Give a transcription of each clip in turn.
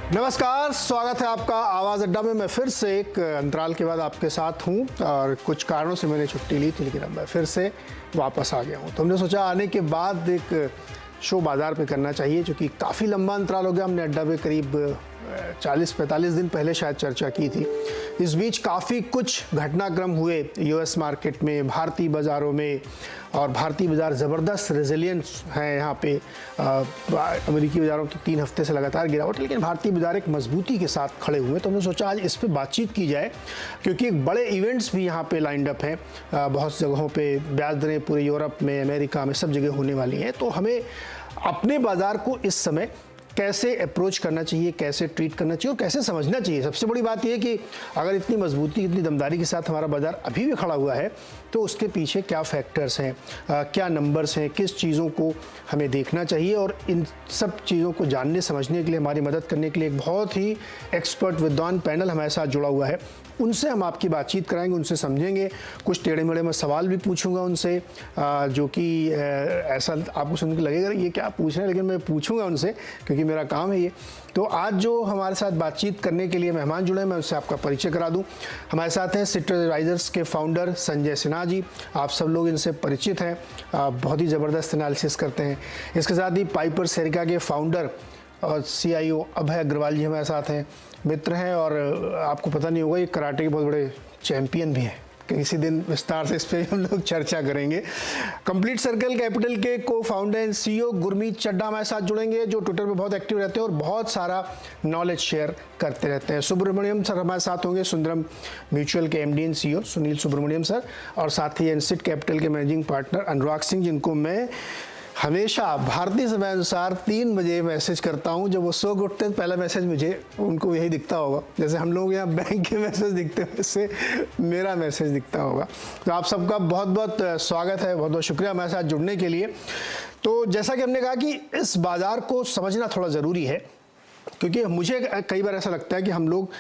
नमस्कार, स्वागत है आपका आवाज़ अड्डा में। मैं फिर से एक अंतराल के बाद आपके साथ हूं और कुछ कारणों से मैंने छुट्टी ली थी, लेकिन अब मैं फिर से वापस आ गया हूं। तो हमने सोचा आने के बाद एक शो बाज़ार पे करना चाहिए, क्योंकि काफ़ी लंबा अंतराल हो गया। हमने अड्डा पे करीब 40-45 दिन पहले शायद चर्चा की थी। इस बीच काफ़ी कुछ घटनाक्रम हुए यूएस मार्केट में, भारतीय बाज़ारों में, और भारतीय बाज़ार ज़बरदस्त रेजिलियंस है यहाँ पे। अमेरिकी बाज़ारों की 3 हफ्ते से लगातार गिरावट, लेकिन भारतीय बाज़ार एक मजबूती के साथ खड़े हुए। तो हमने सोचा आज इस पे बातचीत की जाए, क्योंकि एक बड़े इवेंट्स भी यहाँ पे लाइंड अप हैं। बहुत जगहों पे ब्याज दरें पूरे यूरोप में, अमेरिका में, सब जगह होने वाली हैं। तो हमें अपने बाज़ार को इस समय कैसे अप्रोच करना चाहिए, कैसे ट्रीट करना चाहिए और कैसे समझना चाहिए। सबसे बड़ी बात यह है कि अगर इतनी मजबूती, इतनी दमदारी के साथ हमारा बाज़ार अभी भी खड़ा हुआ है, तो उसके पीछे क्या फैक्टर्स हैं, क्या नंबर्स हैं, किस चीज़ों को हमें देखना चाहिए। और इन सब चीज़ों को जानने समझने के लिए, हमारी मदद करने के लिए एक बहुत ही एक्सपर्ट विद्वान पैनल हमारे साथ जुड़ा हुआ है। उनसे हम आपकी बातचीत कराएंगे, उनसे समझेंगे। कुछ टेढ़े मेढ़े मैं सवाल भी पूछूंगा उनसे, जो कि ऐसा आपको सुन के लगेगा ये क्या पूछ रहे हैं, लेकिन मैं पूछूंगा उनसे, क्योंकि मेरा काम है ये। तो आज जो हमारे साथ बातचीत करने के लिए मेहमान जुड़े हैं, मैं उससे आपका परिचय करा दूं। हमारे साथ हैं सिट्रस एडवाइजर्स के फाउंडर संजय सिन्हा जी। आप सब लोग इनसे परिचित हैं, बहुत ही ज़बरदस्त एनालिसिस करते हैं। इसके साथ ही पाइपर सेरिका के फाउंडर और CIO अभय अग्रवाल जी हमारे साथ हैं, मित्र हैं। और आपको पता नहीं होगा, ये कराटे के बहुत बड़े चैंपियन भी हैं। किसी दिन विस्तार से इस पर हम लोग चर्चा करेंगे। कंप्लीट सर्कल कैपिटल के को founder and CEO Gurmeet Chadha हमारे साथ जुड़ेंगे, जो ट्विटर पे बहुत एक्टिव रहते हैं और बहुत सारा नॉलेज शेयर करते रहते हैं। सुब्रमण्यम सर हमारे साथ होंगे, सुंदरम म्यूचुअल के MD and CEO Sunil Subramaniam sir, और साथ ही एनसिट कैपिटल के मैनेजिंग पार्टनर अनुराग सिंह, जिनको मैं हमेशा भारतीय समय अनुसार 3 बजे मैसेज करता हूं। जब वो सो के उठते हैं, पहला मैसेज मुझे उनको यही दिखता होगा। जैसे हम लोग यहाँ बैंक के मैसेज दिखते हैं, वैसे मेरा मैसेज दिखता होगा। तो आप सबका बहुत बहुत स्वागत है, बहुत बहुत शुक्रिया हमारे साथ जुड़ने के लिए। तो जैसा कि हमने कहा कि इस बाज़ार को समझना थोड़ा ज़रूरी है, क्योंकि मुझे कई बार ऐसा लगता है कि हम लोग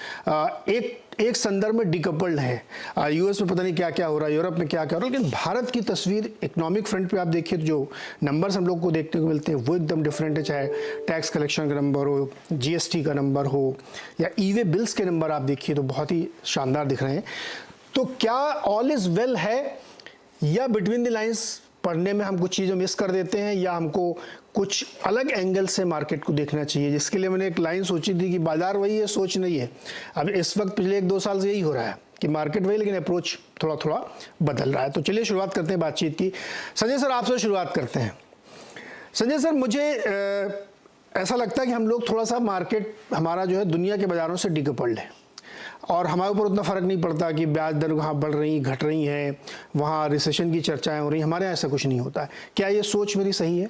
एक संदर्भ में डिकपल्ड हैं। US में पता नहीं क्या क्या हो रहा है, यूरोप में क्या क्या हो रहा है, लेकिन भारत की तस्वीर इकोनॉमिक फ्रंट पे आप देखिए तो जो नंबर्स हम लोग को देखने को मिलते हैं वो एकदम डिफरेंट है। चाहे टैक्स कलेक्शन का नंबर हो, GST का नंबर हो, या ई-वे बिल्स के नंबर आप देखिए तो बहुत ही शानदार दिख रहे हैं। तो क्या ऑल इज़ वेल है, या बिटवीन द लाइन्स पढ़ने में हम कुछ चीज़ें मिस कर देते हैं, या हमको कुछ अलग एंगल से मार्केट को देखना चाहिए? जिसके लिए मैंने एक लाइन सोची थी कि बाजार वही है, सोच नहीं है। अब इस वक्त पिछले 1-2 साल से यही हो रहा है कि मार्केट वही, लेकिन अप्रोच थोड़ा थोड़ा बदल रहा है। तो चलिए शुरुआत करते हैं बातचीत की। संजय सर, आपसे शुरुआत करते हैं। संजय सर, मुझे ऐसा लगता है कि हम लोग थोड़ा सा मार्केट हमारा जो है दुनिया के बाज़ारों से डिकपल्ड है, और हमारे ऊपर उतना फ़र्क नहीं पड़ता कि ब्याज दर वहाँ बढ़ रही घट रही हैं, वहाँ रिसेशन की चर्चाएं हो रही। हमारे यहाँ ऐसा कुछ नहीं होता है। क्या ये सोच मेरी सही है?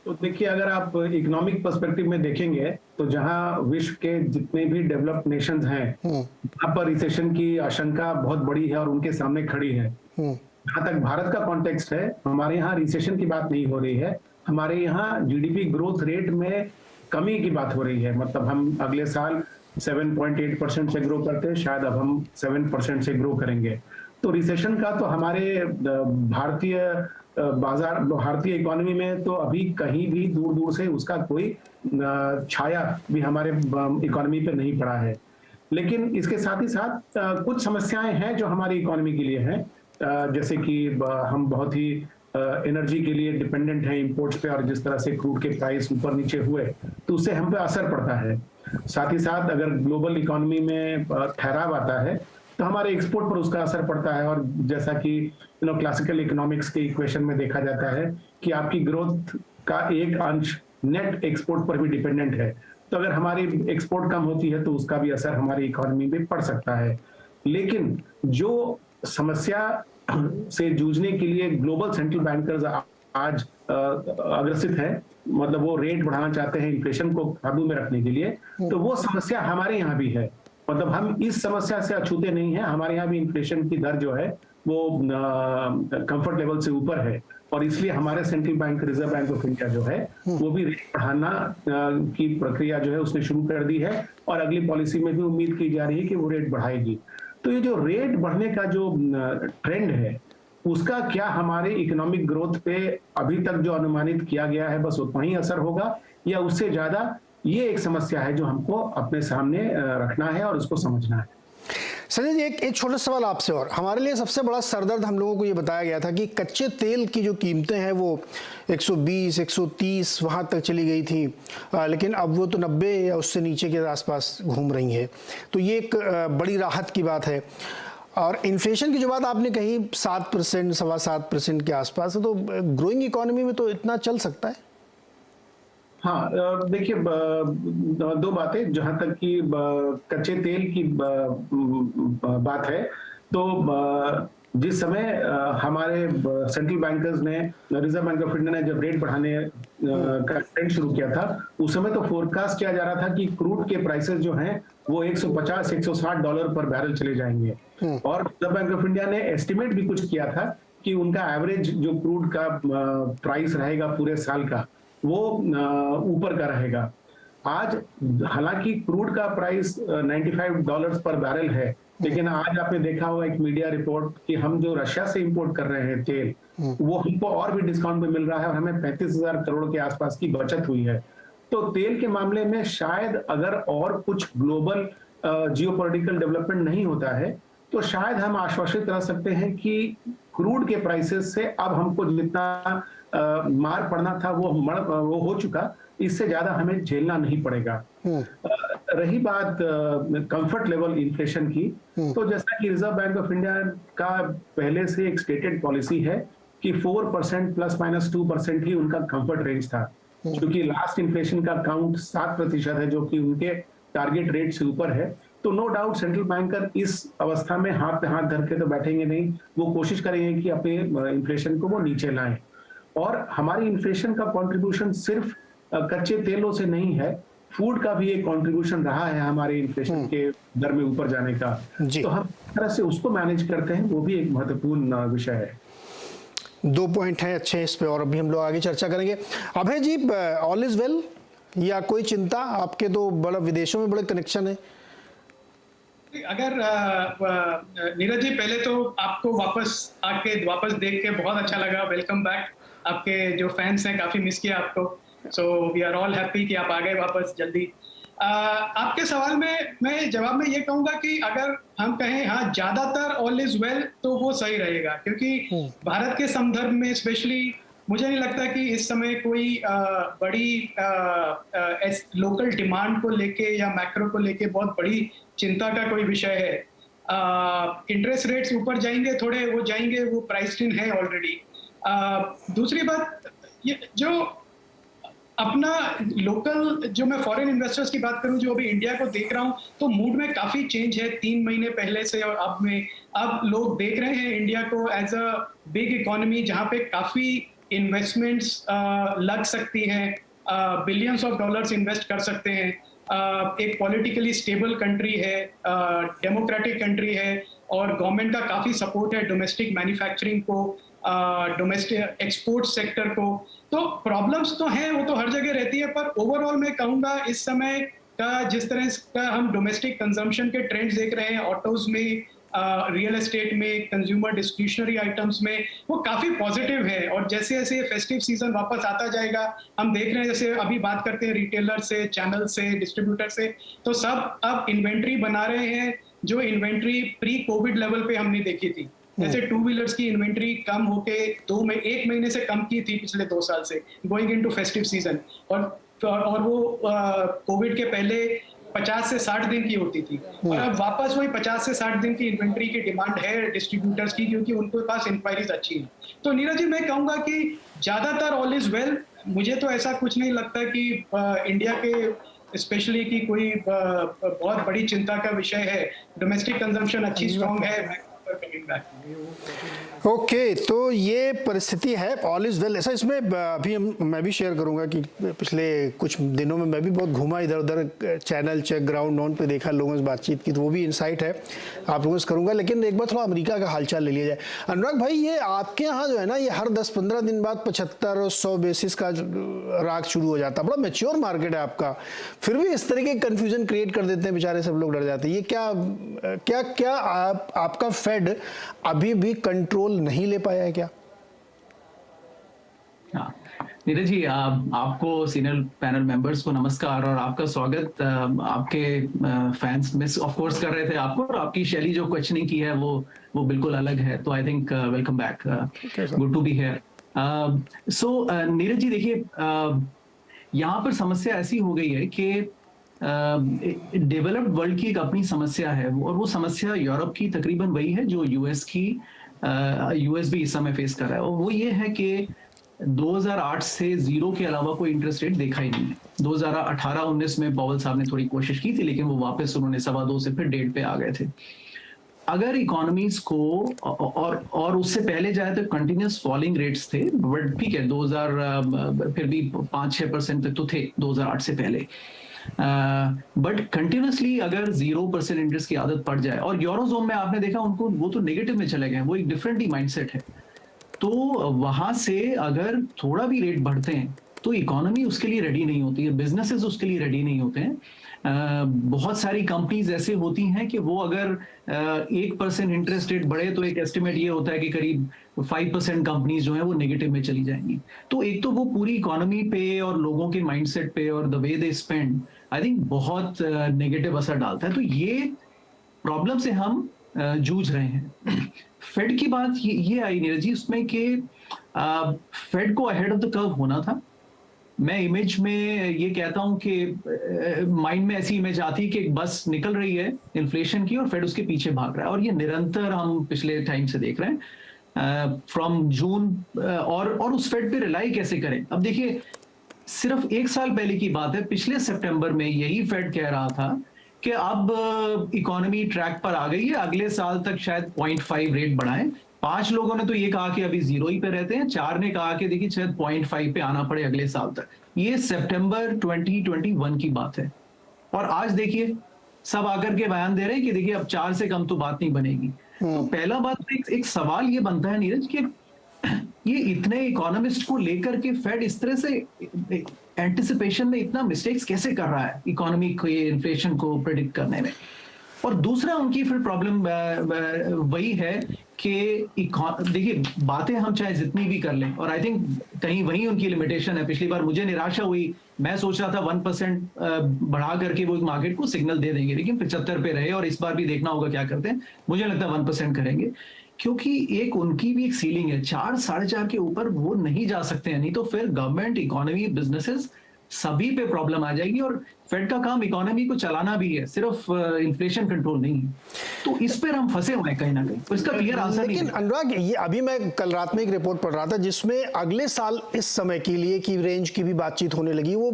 तो देखिए, अगर आप इकोनॉमिक पर्सपेक्टिव में देखेंगे तो जहां विश्व के जितने भी डेवलप्ड नेशंस हैं, वहां पर रिसेशन की आशंका बहुत बड़ी है और उनके सामने खड़ी है। जहां तक भारत का कॉन्टेक्स्ट है, हमारे यहाँ रिसेशन की बात नहीं हो रही है। हमारे यहाँ GDP ग्रोथ रेट में कमी की बात हो रही है। मतलब हम अगले साल 7.8% से ग्रो करते हैं, शायद अब हम 7% से ग्रो करेंगे। तो रिसेशन का तो हमारे भारतीय इकोनॉमी में तो अभी कहीं भी दूर दूर से उसका कोई छाया भी हमारे इकोनॉमी पे नहीं पड़ा है। लेकिन इसके साथ ही साथ कुछ समस्याएं हैं जो हमारी इकोनॉमी के लिए हैं। जैसे कि हम बहुत ही एनर्जी के लिए डिपेंडेंट हैं इंपोर्ट्स पे, और जिस तरह से क्रूड के प्राइस ऊपर नीचे हुए तो उससे हम पे असर पड़ता है। साथ ही साथ अगर ग्लोबल इकोनॉमी में ठहराव आता है तो हमारे एक्सपोर्ट पर उसका असर पड़ता है। और जैसा कि क्लासिकल इकोनॉमिक्स के इक्वेशन में देखा जाता है कि आपकी ग्रोथ का एक अंश नेट एक्सपोर्ट पर भी डिपेंडेंट है। तो अगर हमारी एक्सपोर्ट कम होती है तो उसका भी असर हमारी इकोनॉमी पे पड़ सकता है। लेकिन जो समस्या से जूझने के लिए ग्लोबल सेंट्रल बैंकर्स आज अग्रसित है, मतलब वो रेट बढ़ाना चाहते हैं इन्फ्लेशन को काबू में रखने के लिए, तो वो समस्या हमारे यहाँ भी है। मतलब हम इस समस्या से अछूते नहीं हैं। हमारे यहाँ भी इन्फ्लेशन की दर जो है वो कंफर्ट लेवल से ऊपर है, और इसलिए हमारे central bank, reserve Bank of India जो है वो भी रेट बढ़ाना की प्रक्रिया जो है उसने शुरू कर दी है, और अगली पॉलिसी में भी उम्मीद की जा रही है कि वो रेट बढ़ाएगी। तो ये जो रेट बढ़ने का जो ट्रेंड है, उसका क्या हमारे इकोनॉमिक ग्रोथ पे अभी तक जो अनुमानित किया गया है बस उतना ही असर होगा, या उससे ज्यादा ये एक समस्या है जो हमको अपने सामने रखना है और उसको समझना है। संजय जी, एक छोटा सवाल आपसे और। हमारे लिए सबसे बड़ा सरदर्द हम लोगों को ये बताया गया था कि कच्चे तेल की जो कीमतें हैं वो 120, 130 वहाँ तक चली गई थी, लेकिन अब वो तो 90 या उससे नीचे के आसपास घूम रही है। तो ये एक बड़ी राहत की बात है। और इन्फ्लेशन की जो बात आपने कही 7%, 7.25% के आसपास है, तो ग्रोइंग इकोनॉमी में तो इतना चल सकता है। हाँ, देखिए, दो बातें। जहां तक कि कच्चे तेल की बात है, तो जिस समय हमारे सेंट्रल बैंकर्स ने, रिजर्व बैंक ऑफ इंडिया ने जब रेट बढ़ाने का ट्रेंड शुरू किया था, उस समय तो फोरकास्ट किया जा रहा था कि क्रूड के प्राइसेस जो हैं वो 150 160 डॉलर पर बैरल चले जाएंगे। और रिजर्व बैंक ऑफ इंडिया ने एस्टिमेट भी कुछ किया था कि उनका एवरेज जो क्रूड का प्राइस रहेगा पूरे साल का, वो ऊपर का रहेगा। आज हालांकि क्रूड का प्राइस 95 डॉलर्स पर बैरल है, लेकिन आज आपने देखा होगा एक मीडिया रिपोर्ट कि हम जो रशिया से इंपोर्ट कर रहे हैं तेल, वो हमको और भी डिस्काउंट में मिल रहा है और हमें 35,000 करोड़ के आसपास की बचत हुई है। तो तेल के मामले में शायद अगर और कुछ ग्लोबल जियोपॉलिटिकल डेवलपमेंट नहीं होता है, तो शायद हम आश्वासित रह सकते हैं कि क्रूड के प्राइसेस से अब हमको जितना मार पड़ना था वो हो चुका, इससे ज्यादा हमें झेलना नहीं पड़ेगा। रही बात कंफर्ट लेवल इन्फ्लेशन की, तो जैसा कि रिजर्व बैंक ऑफ इंडिया का पहले से एक स्टेटेड पॉलिसी है कि 4% ±2% ही उनका कंफर्ट रेंज था, क्योंकि लास्ट इन्फ्लेशन का काउंट 7% है, जो कि उनके टारगेट रेट से ऊपर है। तो नो डाउट सेंट्रल बैंकर इस अवस्था में हाथ पे हाथ धर के तो बैठेंगे नहीं, वो कोशिश करेंगे कि अपने इन्फ्लेशन को वो नीचे लाएं। और हमारी इन्फ्लेशन का कंट्रीब्यूशन सिर्फ कच्चे तेलों से नहीं है, फूड का भी एक कंट्रीब्यूशन रहा है हमारे इन्फ्लेशन के दर में ऊपर जाने का। तो हम किस तरह से उसको मैनेज करते हैं, वो भी एक महत्वपूर्ण विषय है। 2 पॉइंट हैं अच्छे इस पे, और अभी हम लोग आगे चर्चा करेंगे। अभय जी, ऑल इज वेल या कोई चिंता? आपके तो बड़ा विदेशों में बड़े कनेक्शन है। अगर नीरज जी, पहले तो आपको वापस देख के बहुत अच्छा लगा। Welcome back. आपके जो फैंस हैं काफी मिस किया आपको, so we are all happy कि आप आ गए वापस जल्दी। आपके सवाल में मैं जवाब में ये कहूंगा कि अगर हम कहें हाँ ज्यादातर ऑल इज वेल, तो वो सही रहेगा, क्योंकि भारत के संदर्भ में स्पेशली मुझे नहीं लगता कि इस समय कोई बड़ी लोकल डिमांड को लेके या मैक्रो को लेके बहुत बड़ी चिंता का कोई विषय है। इंटरेस्ट रेट्स ऊपर जाएंगे, थोड़े वो जाएंगे, वो प्राइस्ड इन है ऑलरेडी। दूसरी बात, ये जो अपना लोकल, जो मैं फॉरेन इन्वेस्टर्स की बात करूं जो अभी इंडिया को देख रहा हूं, तो मूड में काफी चेंज है 3 महीने पहले से और अब लोग देख रहे हैं इंडिया को एज अ बिग इकोनॉमी, जहां पे काफी इन्वेस्टमेंट्स लग सकती हैं, बिलियंस ऑफ डॉलर्स इन्वेस्ट कर सकते हैं। एक पॉलिटिकली स्टेबल कंट्री है, डेमोक्रेटिक कंट्री है, और गवर्नमेंट का काफी सपोर्ट है डोमेस्टिक मैन्युफैक्चरिंग को, डोमेस्टिक एक्सपोर्ट सेक्टर को। तो प्रॉब्लम्स तो हैं, वो तो हर जगह रहती है, पर ओवरऑल मैं कहूंगा इस समय का जिस तरह का हम डोमेस्टिक कंजम्पशन के ट्रेंड्स देख रहे हैं, ऑटोज में, रियल एस्टेट में, कंज्यूमर डिस्क्रिशनरी आइटम्स में, वो काफी पॉजिटिव है। और जैसे जैसे फेस्टिव सीजन वापस आता जाएगा, हम देख रहे हैं, जैसे अभी बात करते हैं रिटेलर से, चैनल से, डिस्ट्रीब्यूटर से, तो सब अब इन्वेंट्री बना रहे हैं, जो इन्वेंट्री प्री कोविड लेवल पे हमने देखी थी। जैसे 2 व्हीलर्स की इन्वेंट्री कम होके 1 महीने से कम की थी पिछले 2 साल से, गोइंग इनटू फेस्टिव सीजन, और वो कोविड के पहले 50 से 60 दिन की होती थी, और अब वापस वही 50 से 60 दिन की इन्वेंट्री की डिमांड है डिस्ट्रीब्यूटर्स की, क्योंकि उनके पास इंक्वायरीज अच्छी है। तो नीरज जी, मैं कहूंगा कि ज्यादातर ऑल इज वेल। मुझे तो ऐसा कुछ नहीं लगता कि इंडिया के स्पेशली की कोई बहुत बड़ी चिंता का विषय है। डोमेस्टिक कंजम्पशन अच्छी स्ट्रॉन्ग है। ओके, तो ये परिस्थिति है, ऑल इज वेल। ऐसा इसमें अभी मैं भी शेयर करूंगा कि पिछले कुछ दिनों में मैं भी बहुत घूमा इधर उधर, चैनल चेक, ग्राउंड नॉन पे देखा, लोगों से बातचीत की, तो वो भी इंसाइट है आप लोगों से करूंगा। लेकिन एक बार थोड़ा अमेरिका का हालचाल ले लिया जाए। अनुराग भाई, ये आपके यहाँ जो है ना, ये हर 10-15 दिन बाद 75 और 100 बेसिस का राग शुरू हो जाता है। बड़ा मैच्योर मार्केट है आपका, फिर भी इस तरह के कंफ्यूजन क्रिएट कर देते हैं, बेचारे सब लोग डर जाते हैं। ये क्या आपका फेड अभी भी कंट्रोल नहीं ले पाया है क्या? हाँ, नीरज जी, आपको सीनियर पैनल मेंबर्स को नमस्कार और आपका स्वागत। आपके फैंस मिस ऑफ कोर्स कर रहे थे आपको, और आपकी शैली जो क्वेश्चनिंग की है वो बिल्कुल अलग है, तो I think welcome back, good to be here. So Neeraj ji देखिए, यहाँ पर समस्या ऐसी हो गई है कि डेवलप्ड वर्ल्ड की एक अपनी समस्या है, और वो समस्या यूरोप की तकरीबन वही है जो यूएस भी इस समय फेस कर रहा है, और वो ये है कि 2008 से जीरो के अलावा कोई इंटरेस्ट रेट देखा ही नहीं है। 2018-19 में पॉवेल साहब ने थोड़ी कोशिश की थी, लेकिन वो वापस उन्होंने 2.25 से फिर 1.5 पे आ गए थे। अगर इकोनॉमीज को और उससे पहले जाए तो कंटिन्यूस फॉलिंग रेट्स थे, बट ठीक है 2000 फिर भी 5-6% तक तो थे 2008 से पहले, बट कंटिन्यूसली अगर 0% इंटरेस्ट की आदत पड़ जाए, और यूरोजोन में आपने देखा उनको वो तो नेगेटिव में चले गए, वो एक डिफरेंट ही माइंडसेट है, तो वहां से अगर थोड़ा भी रेट बढ़ते हैं तो इकोनॉमी उसके लिए रेडी नहीं होती है, बिजनेसेस उसके लिए रेडी नहीं होते हैं। बहुत सारी कंपनीज ऐसे होती हैं कि वो अगर 1% इंटरेस्ट रेट बढ़े तो एक एस्टिमेट ये होता है कि करीब 5% कंपनीज जो है वो नेगेटिव में चली जाएंगी। तो एक तो वो पूरी इकोनॉमी पे और लोगों के माइंडसेट पे और the way they spend, I think बहुत नेगेटिव असर डालता है। तो ये प्रॉब्लम से हम जूझ रहे हैं। फेड की बात ये आई नीरज जी उसमें कि फेड को अहेड ऑफ द कर्व होना था। मैं इमेज में ये कहता हूं कि माइंड में ऐसी इमेज आती है कि एक बस निकल रही है इन्फ्लेशन की और फेड उसके पीछे भाग रहा है, और ये निरंतर हम पिछले टाइम से देख रहे हैं फ्रॉम जून। और उस फेड पे रिलाई कैसे करें? अब देखिए, सिर्फ 1 साल पहले की बात है, पिछले सितंबर में यही फेड कह रहा था कि अब इकोनॉमी ट्रैक पर आ गई है, अगले साल तक शायद 0.5 रेट बढ़ाएं। 5 लोगों ने तो ये कहा कि अभी 0 ही पे रहते हैं, 4 ने कहा कि देखिए शायद 0.5 पे आना पड़े अगले साल तक। ये सितंबर 2021 की बात है, और आज देखिए सब आकर के बयान दे रहे हैं कि देखिए अब 4 से कम तो बात नहीं बनेगी। तो पहला बात तो एक सवाल ये बनता है नीरज कि ये इतने इकोनॉमिस्ट को लेकर के फेड इस तरह से एंटिसिपेशन में इतना मिस्टेक्स कैसे कर रहा है इकोनॉमी को, इन्फ्लेशन को प्रेडिक्ट करने में। और दूसरा उनकी फिर प्रॉब्लम वही है कि देखिए बातें हम चाहे जितनी भी कर लें, और आई थिंक कहीं वही उनकी लिमिटेशन है। पिछली बार मुझे निराशा हुई, मैं सोच रहा था 1% बढ़ा करके वो मार्केट को सिग्नल दे देंगे, लेकिन 75 पे रहे, और इस बार भी देखना होगा क्या करते हैं। मुझे लगता है 1% करेंगे, क्योंकि एक उनकी भी एक सीलिंग है, 4-4.5 के ऊपर वो नहीं जा सकते हैं, नहीं तो फिर गवर्नमेंट, इकोनॉमी, बिजनेसेस सभी पे प्रॉब्लम आ जाएगी। और फेड का काम इकोनॉमी को चलाना भी है, सिर्फ इन्फ्लेशन कंट्रोल नहीं है। तो इस पर हम फंसे हुए हैं कहीं ना कहीं, तो इसका क्लियर आंसर नहीं है। लेकिन अनुराग, ये अभी मैं कल रात में एक रिपोर्ट पढ़ रहा था जिसमें अगले साल इस समय के लिए की रेंज की भी बातचीत होने लगी। वो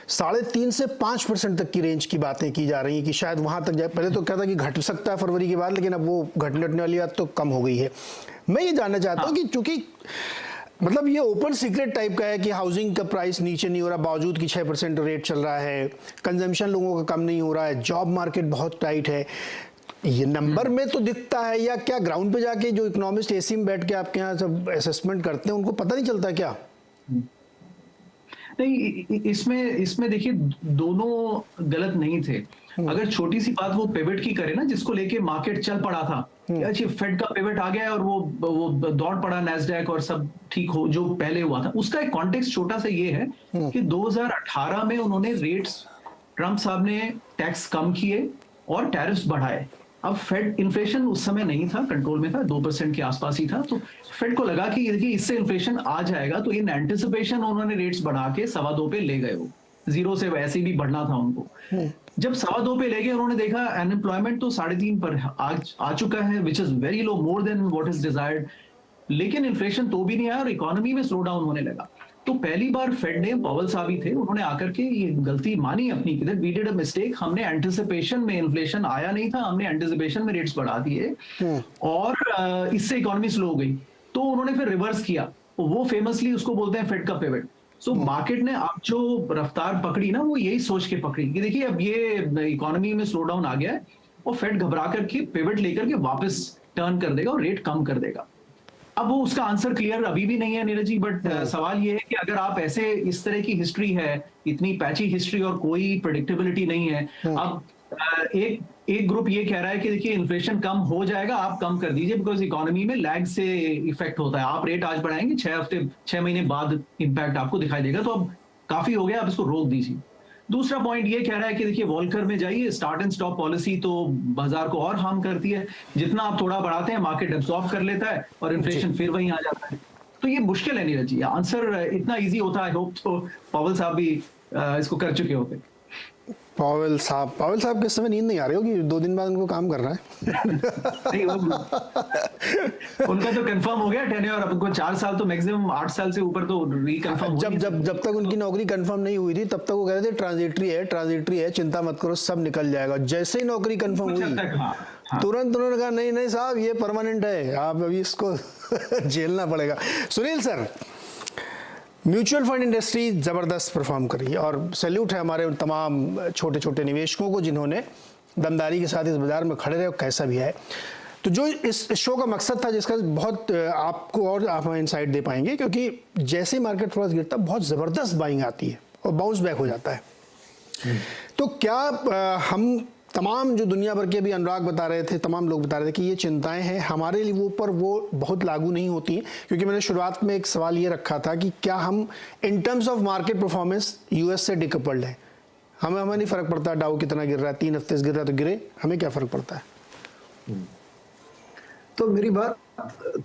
3.5 से 5% तक की रेंज की बातें की जा रही हैं कि शायद वहां तक जाए। पहले तो कहता कि घट सकता है फरवरी के बाद, लेकिन अब वो घटने वाली बात तो कम हो गई है। मैं ये जानना चाहता हूँ कि चूंकि मतलब ये ओपन सीक्रेट टाइप का है कि हाउसिंग का प्राइस नीचे नहीं हो रहा, बावजूद कि 6% रेट चल रहा है, कंजम्पशन लोगों का कम नहीं हो रहा है, जॉब मार्केट बहुत टाइट है, ये नंबर में तो दिखता है, या क्या ग्राउंड पे जाके जो इकोनॉमिस्ट एसी में बैठ के आपके यहाँ सब असेसमेंट करते हैं उनको पता नहीं चलता क्या? नहीं, इसमें देखिए दोनों गलत नहीं थे। अगर छोटी सी बात वो पिवट की करे ना, जिसको लेके मार्केट चल पड़ा था, अच्छा फेड का पिवट आ गया और वो दौड़ पड़ा नैस्डैक और सब ठीक हो जो पहले हुआ था, उसका एक कॉन्टेक्स्ट छोटा सा ये है कि 2018 में उन्होंने रेट्स, ट्रम्प साहब ने टैक्स कम किए और टैरिफ्स बढ़ाए। अब फेड, इन्फ्लेशन उस समय नहीं था, कंट्रोल में था, 2% के आसपास ही था, तो फेड को लगा कि इससे इन्फ्लेशन आ जाएगा, तो इन एंटिसिपेशन उन्होंने रेट्स बढ़ा के 2.25 पे ले गए। वो 0 से वैसे भी बढ़ना था उनको। जब 2.25 पे ले गए, उन्होंने देखा अनएम्प्लॉयमेंट तो 3.5 पर आ चुका है, which is very low, more than what is desired, लेकिन इन्फ्लेशन तो भी नहीं आया और इकोनॉमी में स्लो डाउन होने लगा। तो पहली बार फेड ने, पॉवेल साहब ही थे, उन्होंने आकर के ये गलती मानी अपनी कि वी डिड अ मिस्टेक, हमने एंटिसिपेशन में, इन्फ्लेशन आया नहीं था, हमने एंटिसिपेशन में रेट्स बढ़ा दिए और इससे इकोनॉमी स्लो हो गई। तो उन्होंने फिर रिवर्स किया, वो फेमसली उसको बोलते हैं फेड का पिवट। सो मार्केट ने अब जो रफ्तार पकड़ी ना, वो यही सोच के पकड़ी कि देखिए अब ये इकोनॉमी में स्लो डाउन आ गया है और फेड घबरा करके पिवट लेकर के वापस टर्न कर देगा और रेट कम कर देगा। अब वो उसका आंसर क्लियर अभी भी नहीं है नीरज जी, बट सवाल ये है कि अगर आप ऐसे, इस तरह की हिस्ट्री है, इतनी पैची हिस्ट्री और कोई प्रेडिक्टेबिलिटी नहीं है, अब एक ग्रुप ये कह रहा है कि देखिए इन्फ्लेशन कम हो जाएगा, आप कम कर दीजिए, बिकॉज इकोनॉमी में लैग से इफेक्ट होता है। आप रेट आज बढ़ाएंगे, 6 महीने बाद इम्पैक्ट आपको दिखाई देगा, तो अब काफी हो गया, आप इसको रोक दीजिए। दूसरा पॉइंट ये कह रहा है कि देखिए वॉल्कर में जाइए, स्टार्ट एंड स्टॉप पॉलिसी तो बाजार को और हार्म करती है, जितना आप थोड़ा बढ़ाते हैं मार्केट एब्सॉर्ब कर लेता है और इन्फ्लेशन फिर वहीं आ जाता है। तो ये मुश्किल है नीरज जी, आंसर इतना इजी होता, आई होप तो पावेल साहब भी इसको कर चुके होते। पावेल साहब किस समय नींद नहीं आ रही होगी, 2 दिन बाद उनको काम करना है। नहीं, उनका तो कंफर्म हो गया टेन्योर, अब उनको 4 साल तो मैक्सिमम 8 साल से ऊपर तो रिकंफर्म। जब तक उनकी नौकरी कंफर्म नहीं हुई थी तब तक वो कह रहे थे ट्रांजिटरी है, चिंता मत करो, सब निकल जाएगा। जैसे ही नौकरी कंफर्म हुई तुरंत उन्होंने कहा नहीं साहब ये परमानेंट है, आप अभी इसको झेलना पड़ेगा। Sunil sir, mutual fund industry ज़बरदस्त परफॉर्म कर रही है और सैल्यूट है हमारे उन तमाम छोटे छोटे निवेशकों को जिन्होंने दमदारी के साथ इस बाजार में खड़े रहे, कैसा भी है। तो जो इस शो का मकसद था, जिसका बहुत आपको और आप हमें इंसाइट दे पाएंगे, क्योंकि जैसे ही मार्केट थोड़ा गिरता है बहुत ज़बरदस्त बाइंग आती है और बाउंस बैक हो जाता है। तो क्या हम तमाम जो दुनिया भर के भी अनुराग बता रहे थे, तमाम लोग बता रहे थे कि ये चिंताएं हैं हमारे लिए ऊपर वो बहुत लागू नहीं होती हैं, क्योंकि मैंने शुरुआत में एक सवाल ये रखा था कि क्या हम in terms of market performance US से डिकपल्ड है, हमें नहीं फर्क पड़ता डाउ कितना गिर रहा है, 3 हफ्ते से गिर रहा है तो गिरे, हमें क्या फर्क पड़ता है। तो मेरी बात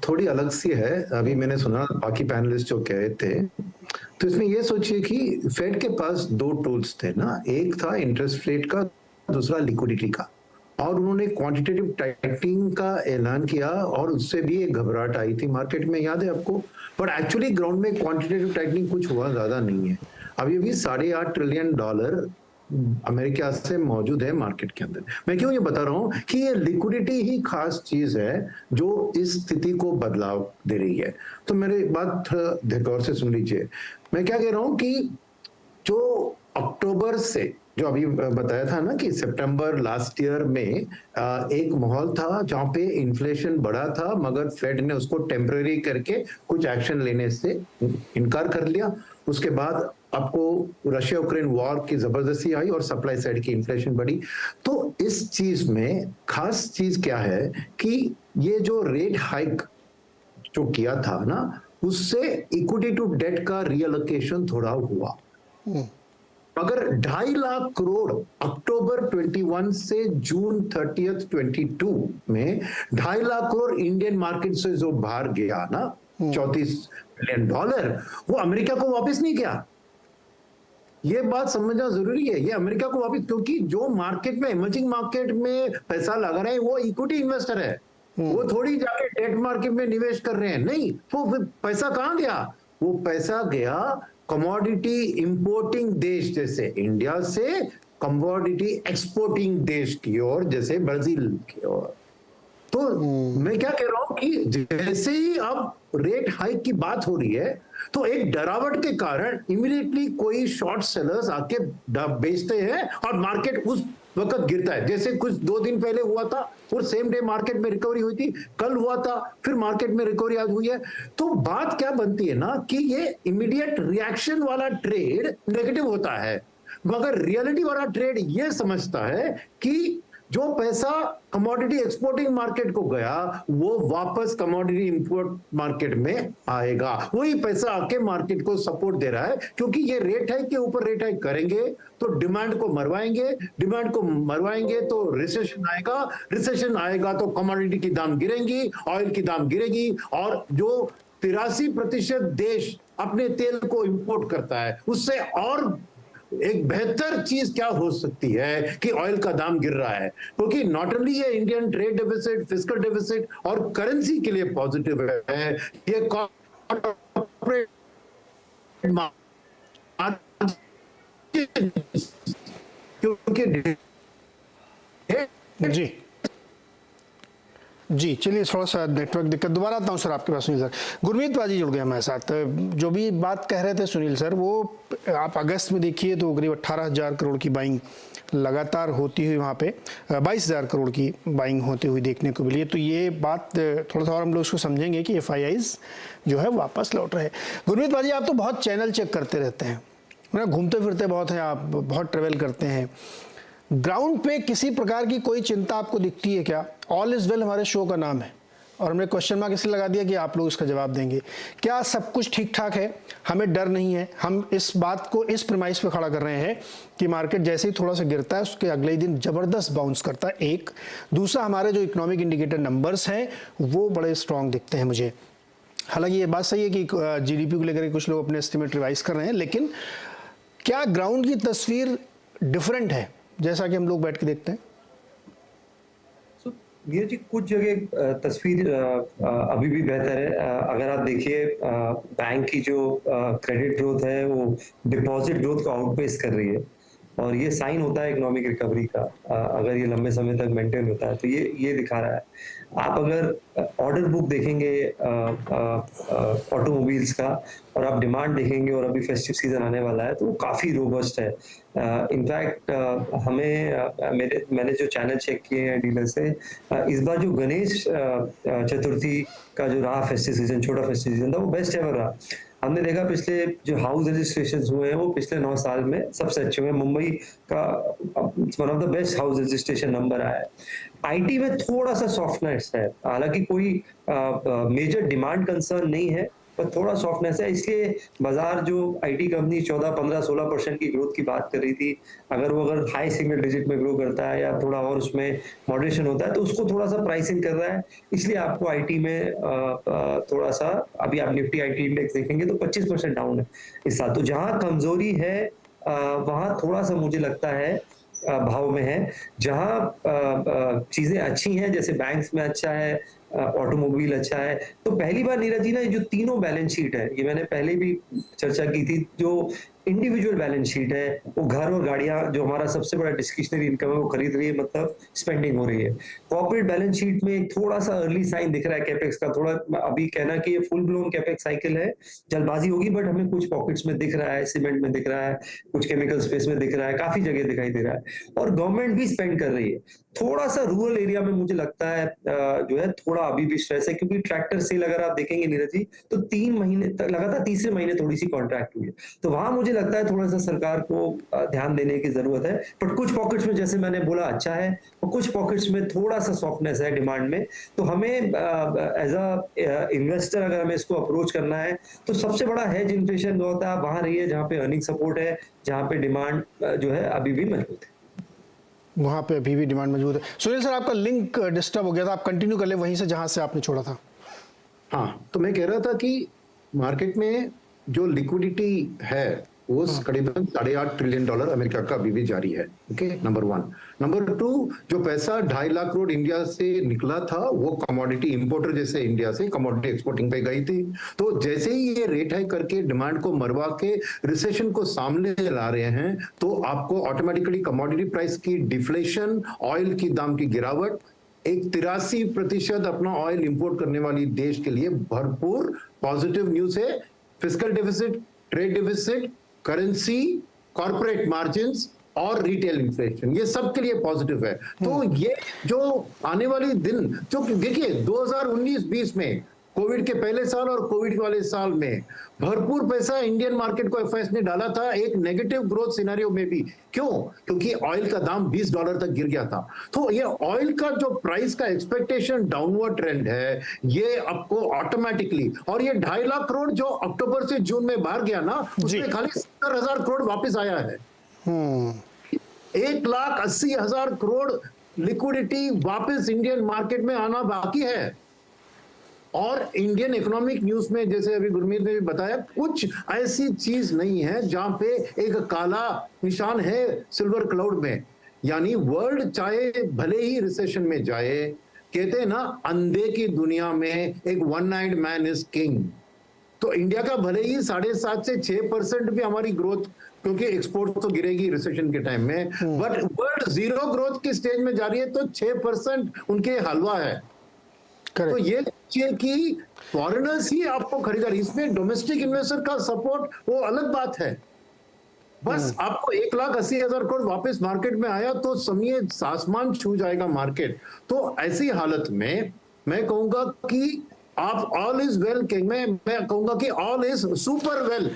थोड़ी अलग सी है। अभी मैंने सुना बाकी पैनलिस्ट जो कहे थे, तो इसमें ये सोचिए कि फेड के पास 2 टूल्स थे ना, एक था इंटरेस्ट रेट का, दूसरा लिक्विडिटी का, और उन्होंने क्वांटिटेटिव टाइटनिंग का ऐलान किया और उससे भी एक घबराहट आई थी मार्केट में, याद है आपको। बट एक्चुअली ग्राउंड में क्वांटिटेटिव टाइटनिंग कुछ हुआ ज्यादा नहीं है। अभी भी $8.5 ट्रिलियन अमेरिका से मौजूद है मार्केट के अंदर। मैं क्यों ये बता रहा हूं कि ये लिक्विडिटी ही खास चीज है जो इस स्थिति को बदलाव दे रही है। तो मेरी बात थोड़ा गौर से सुन लीजिए। मैं क्या कह रहा हूं कि जो अक्टूबर से, जो अभी बताया था ना कि सितंबर लास्ट ईयर में एक माहौल था जहां पे इन्फ्लेशन बढ़ा था, मगर फेड ने उसको टेम्पररी करके कुछ एक्शन लेने से इनकार कर लिया। उसके बाद आपको रशिया यूक्रेन वॉर की जबरदस्ती आई और सप्लाई साइड की इन्फ्लेशन बढ़ी। तो इस चीज में खास चीज क्या है कि ये जो रेट हाइक जो किया था ना, उससे इक्विटी टू डेट का रीअलोकेशन थोड़ा हुआ, मगर 2.5 लाख करोड़ अक्टूबर 21 से जून 30 22 में 2.5 लाख करोड़ इंडियन मार्केट से जो बाहर गया ना, $34 बिलियन, वो अमेरिका को वापस नहीं गया। ये बात समझना जरूरी है, ये अमेरिका को वापस, क्योंकि जो मार्केट में, इमर्जिंग मार्केट में पैसा लगा रहे हैं वो इक्विटी इन्वेस्टर है, वो थोड़ी जाके डेट मार्केट में निवेश कर रहे हैं। नहीं, वो पैसा कहां गया? वो पैसा गया कमोडिटी इंपोर्टिंग देश जैसे इंडिया से कमोडिटी एक्सपोर्टिंग देश की ओर, जैसे ब्राजील की ओर। तो मैं क्या कह रहा हूं कि जैसे ही अब रेट हाइक की बात हो रही है, तो एक डरावट के कारण इमीडिएटली कोई शॉर्ट सेलर्स आके बेचते हैं और मार्केट उस वक्त गिरता है। जैसे कुछ 2 दिन पहले हुआ था और सेम डे मार्केट में रिकवरी हुई थी, कल हुआ था, फिर मार्केट में रिकवरी आज हुई है। तो बात क्या बनती है ना कि ये इमीडिएट रिएक्शन वाला ट्रेड नेगेटिव होता है, मगर रियलिटी वाला ट्रेड ये समझता है कि जो पैसा कमोडिटी एक्सपोर्टिंग मार्केट को गया वो वापस कमोडिटी इंपोर्ट मार्केट में आएगा। वही पैसा आके मार्केट को सपोर्ट दे रहा है, क्योंकि ये रेट हाइक के ऊपर रेट हाइक करेंगे तो डिमांड को मरवाएंगे तो रिसेशन आएगा तो कमोडिटी की दाम गिरेंगी, ऑयल की दाम गिरेगी, और जो 83% देश अपने तेल को इंपोर्ट करता है उससे और एक बेहतर चीज क्या हो सकती है कि ऑयल का दाम गिर रहा है, क्योंकि नॉट ओनली ये Indian trade deficit, fiscal deficit और करेंसी के लिए पॉजिटिव है, ये कॉर्पोरेट क्योंकि जी चलिए, थोड़ा सा नेटवर्क दिक्कत, दोबारा आता हूँ सर आपके पास। सुनील सर, गुरमीत बाजी जुड़ गए हमारे साथ। जो भी बात कह रहे थे सुनील सर, वो आप अगस्त में देखिए तो करीब 18,000 करोड़ की बाइंग लगातार होती हुई वहाँ पे 22,000 करोड़ की बाइंग होती हुई देखने को मिली है। तो ये बात थोड़ा सा और हम लोग उसको समझेंगे कि FIIs जो है वापस लौट रहे हैं। गुरमीत बाजी, आप तो बहुत चैनल चेक करते रहते हैं, घूमते फिरते बहुत हैं, आप बहुत ट्रेवल करते हैं, ग्राउंड पे किसी प्रकार की कोई चिंता आपको दिखती है क्या? ऑल इज वेल हमारे शो का नाम है और हमने क्वेश्चन मार्क इसलिए लगा दिया कि आप लोग इसका जवाब देंगे। क्या सब कुछ ठीक ठाक है, हमें डर नहीं है? हम इस बात को इस प्रीमाइस पे खड़ा कर रहे हैं कि मार्केट जैसे ही थोड़ा सा गिरता है उसके अगले ही दिन जबरदस्त बाउंस करता है। एक दूसरा, हमारे जो इकोनॉमिक इंडिकेटर नंबर्स हैं वो बड़े स्ट्रांग दिखते हैं मुझे। हालांकि ये बात सही है कि जीडीपी को लेकर कुछ लोग अपने एस्टिमेट रिवाइज कर रहे हैं, लेकिन क्या ग्राउंड की तस्वीर डिफरेंट है जैसा कि हम लोग बैठ के देखते हैं? नीरज जी, कुछ जगह तस्वीर अभी भी बेहतर है। अगर आप देखिए बैंक की जो क्रेडिट ग्रोथ है वो डिपॉजिट ग्रोथ को आउटपेस कर रही है और ये साइन होता है इकोनॉमिक रिकवरी का। अगर ये लंबे समय तक मेंटेन होता है तो ये दिखा रहा है। आप अगर ऑर्डर बुक देखेंगे ऑटोमोबाइल्स का और आप डिमांड देखेंगे और अभी फेस्टिव सीजन आने वाला है तो वो काफी रोबस्ट है। इनफैक्ट मैंने जो चैनल चेक किए हैं डीलर से, इस बार जो गणेश चतुर्थी का जो रहा फेस्टिव सीजन, छोटा फेस्टिव सीजन था, वो बेस्ट एवर रहा। हमने देखा पिछले जो हाउस रजिस्ट्रेशन हुए हैं वो पिछले 9 साल में सबसे अच्छे हुए। मुंबई का one of the best house registration number आया है। आईटी में थोड़ा सा सॉफ्टनेस है, हालांकि कोई मेजर डिमांड कंसर्न नहीं है, पर थोड़ा सॉफ्टनेस है। इसलिए बाजार जो आईटी कंपनी 14, 15, 16% की ग्रोथ की बात कर रही थी, अगर हाई सिंगल डिजिट में ग्रो करता है या थोड़ा और उसमें मॉडरेशन होता है तो उसको थोड़ा सा प्राइसिंग कर रहा है। इसलिए आपको आईटी में थोड़ा सा, अभी आप निफ्टी आईटी इंडेक्स देखेंगे तो 25% डाउन है इस साल। तो जहां कमजोरी है वहां थोड़ा सा मुझे लगता है भाव में है। जहां चीजें अच्छी हैं, जैसे बैंक्स में अच्छा है, ऑटोमोबाइल अच्छा है। तो पहली बार नीरज जी ना, जो तीनों बैलेंस शीट है, ये मैंने पहले भी चर्चा की थी, जो इंडिविजुअल बैलेंस शीट है वो घर और गाड़ियां, जो हमारा सबसे बड़ा डिस्क्रिशनरी इनकम है, वो खरीद रही है, मतलब स्पेंडिंग हो रही है। कॉर्पोरेट बैलेंस शीट में एक थोड़ा सा अर्ली साइन दिख रहा है कैपेक्स का। थोड़ा अभी कहना कि ये फुल ब्लोन कैपेक्स साइकिल है, जल्दबाजी होगी, बट हमें कुछ पॉकेट्स में दिख रहा है, सीमेंट में दिख रहा है, कुछ केमिकल स्पेस में दिख रहा है, काफी जगह दिखाई दे रहा है। और गवर्नमेंट भी स्पेंड कर रही है। थोड़ा सा रूरल एरिया में मुझे लगता है जो है थोड़ा अभी भी स्ट्रेस है, क्योंकि ट्रैक्टर सेल अगर आप देखेंगे नीरज जी तो 3 महीने तक लगातार, तीसरे महीने थोड़ी सी कॉन्ट्रैक्ट हुई है। तो वहां मुझे लगता है थोड़ा सा सरकार को ध्यान देने की जरूरत है। बट कुछ पॉकेट्स में, जैसे मैंने बोला, अच्छा है, और कुछ पॉकेट्स में थोड़ा सा सॉफ्टनेस है डिमांड में। तो हमें एज अ इन्वेस्टर अगर हमें इसको अप्रोच करना है तो सबसे बड़ा हेज इन्फ्लेशन जो होता है वहां रही है जहां पे अर्निंग सपोर्ट है, जहां पे डिमांड जो है अभी भी मजबूत है, वहाँ पे अभी भी डिमांड मौजूद है। सुनील सर, आपका लिंक डिस्टर्ब हो गया था, आप कंटिन्यू कर ले वहीं से जहाँ से आपने छोड़ा था। हाँ, तो मैं कह रहा था कि मार्केट में जो लिक्विडिटी है वो करीबन $8.5 ट्रिलियन अमेरिका का अभी भी जारी है। Okay, number 1। नंबर 2, जो पैसा 2.5 लाख करोड़ इंडिया से निकला था वो कमोडिटी इंपोर्टर जैसे इंडिया से कमोडिटी एक्सपोर्टिंग पे गई थी। तो जैसे ही ये रेट हाइक करके डिमांड को मरवा के रिसेशन को सामने ला रहे हैं तो आपको ऑटोमेटिकली कमोडिटी प्राइस की डिफ्लेशन, ऑयल की दाम की गिरावट, एक 83% अपना ऑयल इंपोर्ट करने वाली देश के लिए भरपूर पॉजिटिव न्यूज है। Fiscal deficit, trade deficit, currency, corporate margins और रिटेल इन्फ्लेशन, ये सब के लिए पॉजिटिव है। तो ये जो आने वाली दिन, जो देखिए 2019-20 में कोविड के पहले साल और कोविड वाले साल में भरपूर पैसा इंडियन मार्केट को एफआईएस ने डाला था एक नेगेटिव ग्रोथ सिनेरियो में भी। क्यों? क्योंकि ऑयल का दाम $20 तक गिर गया था। तो ये ऑयल का जो प्राइस का एक्सपेक्टेशन डाउनवर्ड ट्रेंड है, ये आपको ऑटोमेटिकली, और ये 2.5 लाख करोड़ जो अक्टूबर से जून में बाहर गया ना, उसमें खाली 70,000 करोड़ वापस आया है। 1,80,000 करोड़ लिक्विडिटी वापस इंडियन मार्केट में आना बाकी है। और इंडियन इकोनॉमिक न्यूज में, जैसे अभी गुरमीत ने भी बताया, कुछ ऐसी चीज नहीं है जहां पे एक काला निशान है सिल्वर क्लाउड में। यानी वर्ल्ड चाहे भले ही रिसेशन में जाए, कहते हैं ना अंधे की दुनिया में एक one night man is king. तो इंडिया का भले ही 7.5 से 6% भी हमारी ग्रोथ, क्योंकि एक्सपोर्ट तो गिरेगी रिसेशन के टाइम में, बट वर्ल्ड जीरो ग्रोथ की स्टेज में जा रही है तो 6% उनके हलवा है। तो ये चाहिए कि फॉरेनर्स ही आपको खरीदारी, इसमें डोमेस्टिक इन्वेस्टर का सपोर्ट वो अलग बात है। बस आपको 1,80,000 करोड़ वापस मार्केट में आया तो समझिए आसमान छू जाएगा मार्केट। तो ऐसी हालत में मैं कहूंगा कि आप ऑल इज वेल, मैं कहूंगा कि all is super well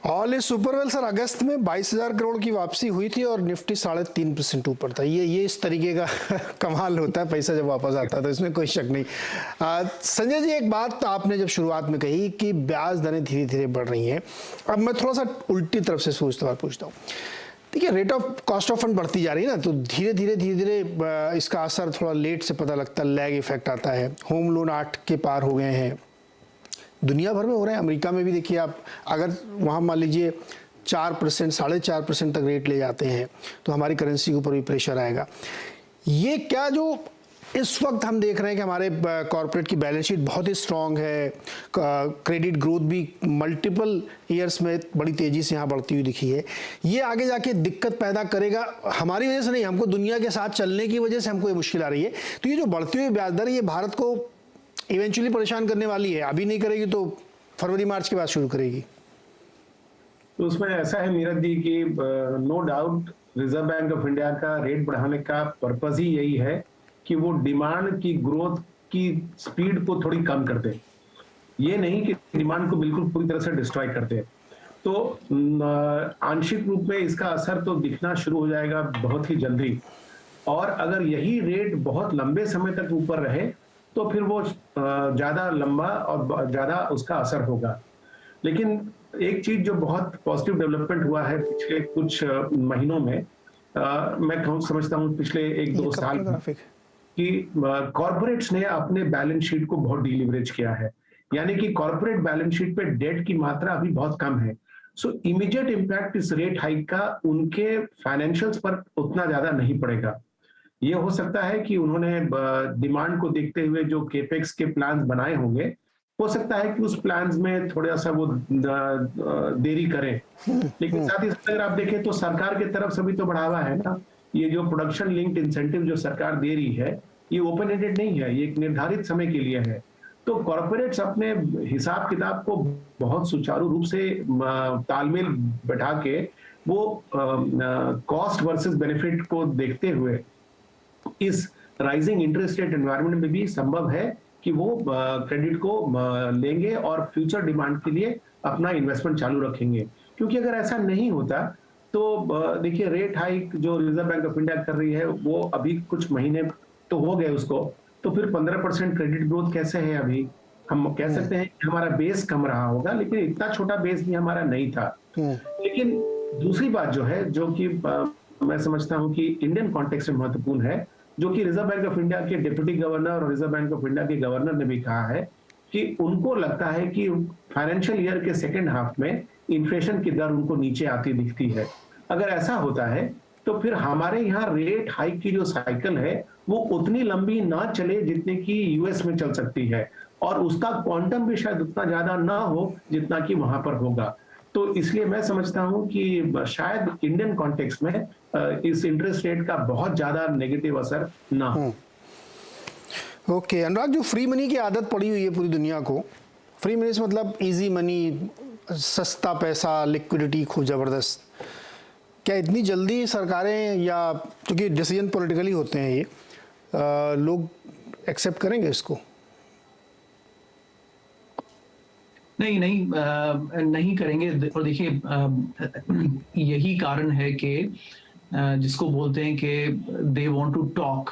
all is super well sir, अगस्त में 22,000 करोड़ की वापसी हुई थी और निफ्टी 3.5% ऊपर था। ये इस तरीके का कमाल होता है पैसा जब वापस आता है, तो इसमें कोई शक नहीं। संजय जी, एक बात आपने जब शुरुआत में कही कि ब्याज दरें धीरे धीरे बढ़ रही हैं, अब मैं थोड़ा सा उल्टी तरफ से सवाल पूछता हूँ। देखिए, rate of cost of fund बढ़ती जा रही है ना, तो धीरे धीरे इसका असर थोड़ा लेट से पता लगता है, लैग इफेक्ट आता है। होम लोन 8 के पार हो गए हैं, दुनिया भर में हो रहे हैं। अमेरिका में भी देखिए आप, अगर वहाँ मान लीजिए 4%, 4.5% तक रेट ले जाते हैं तो हमारी करेंसी के ऊपर भी प्रेशर आएगा। ये क्या जो इस वक्त हम देख रहे हैं कि हमारे कॉर्पोरेट की बैलेंस शीट बहुत ही स्ट्रांग है, क्रेडिट ग्रोथ भी मल्टीपल ईयर्स में बड़ी तेज़ी से यहाँ बढ़ती हुई दिखी है, ये आगे जाके दिक्कत पैदा करेगा? हमारी वजह से नहीं, हमको दुनिया के साथ चलने की वजह से हमको ये मुश्किल आ रही है। तो ये जो बढ़ती हुई ब्याज दर, ये भारत को इवेंचुअली परेशान करने वाली है। अभी नहीं करेगी तो फरवरी मार्च के बाद शुरू करेगी। तो उसमें ऐसा है नीरज जी कि no doubt Reserve Bank of India का रेट बढ़ाने का पर्पस ही यही है कि वो डिमांड की ग्रोथ की स्पीड को थोड़ी कम कर दे, ये नहीं कि डिमांड को बिल्कुल पूरी तरह से डिस्ट्रॉय कर दे। तो आंशिक रूप में इसका असर तो दिखना शुरू हो जाएगा बहुत ही जल्दी, और अगर यही रेट बहुत लंबे समय तक ऊपर रहे तो फिर वो ज्यादा लंबा और ज्यादा उसका असर होगा। लेकिन एक चीज जो बहुत पॉजिटिव डेवलपमेंट हुआ है पिछले कुछ महीनों में, मैं समझता हूँ पिछले 1-2 साल कि कॉर्पोरेट्स ने अपने बैलेंस शीट को बहुत डीलिवरेज किया है, यानी कि कॉर्पोरेट बैलेंस शीट पे डेट की मात्रा अभी बहुत कम है। सो इमीडिएट इम्पैक्ट इस रेट हाइक का उनके फाइनेंशियल्स पर उतना ज्यादा नहीं पड़ेगा। ये हो सकता है कि उन्होंने डिमांड को देखते हुए जो केपेक्स के प्लान्स बनाए होंगे, हो सकता है कि उस प्लान्स में थोड़ा सा वो देरी करें। लेकिन साथ ही साथ अगर आप देखें तो सरकार की तरफ से भी तो बढ़ावा है ना। ये जो प्रोडक्शन लिंक्ड इंसेंटिव जो सरकार दे रही है, ये ओपन एंडेड नहीं है, ये एक निर्धारित समय के लिए है। तो कॉर्पोरेट्स अपने हिसाब किताब को बहुत सुचारू रूप से तालमेल बैठा के वो कॉस्ट वर्सेस बेनिफिट को देखते हुए इस राइजिंग इंटरेस्ट रेट एनवायरनमेंट में भी संभव है कि वो क्रेडिट को लेंगे और फ्यूचर डिमांड के लिए अपना इन्वेस्टमेंट चालू रखेंगे। क्योंकि अगर ऐसा नहीं होता तो देखिए, रेट हाइक जो रिजर्व बैंक ऑफ इंडिया कर रही है वो अभी कुछ महीने तो हो गए उसको, तो फिर 15% क्रेडिट ग्रोथ कैसे है? अभी हम कह सकते हैं कि हमारा बेस कम रहा होगा, लेकिन इतना छोटा बेस भी हमारा नहीं था। लेकिन दूसरी बात जो है, जो कि मैं समझता हूं कि इंडियन कॉन्टेक्स्ट में महत्वपूर्ण है, जो कि रिजर्व बैंक ऑफ इंडिया के डिप्टी गवर्नर और रिजर्व बैंक ऑफ इंडिया के गवर्नर ने भी कहा है कि उनको लगता है कि फाइनेंशियल ईयर के सेकेंड हाफ में इन्फ्लेशन की दर उनको नीचे आती दिखती है। अगर ऐसा होता है तो फिर हमारे यहाँ रेट हाइक की जो साइकिल है वो उतनी लंबी ना चले जितने की यूएस में चल सकती है, और उसका क्वांटम भी शायद उतना ज्यादा ना हो जितना कि वहां पर होगा। तो इसलिए मैं समझता हूं कि शायद इंडियन कॉन्टेक्स्ट में इस इंटरेस्ट रेट का बहुत ज्यादा नेगेटिव असर ना हो। ओके अनुराग, जो फ्री मनी की आदत पड़ी हुई है पूरी दुनिया को, फ्री मनी से मतलब इजी मनी, सस्ता पैसा, लिक्विडिटी खूब जबरदस्त, क्या इतनी जल्दी सरकारें या क्योंकि डिसीजन पॉलिटिकली होते हैं ये, लोग एक्सेप्ट करेंगे इसको? नहीं करेंगे। और देखिए, यही कारण है कि जिसको बोलते हैं कि they want to talk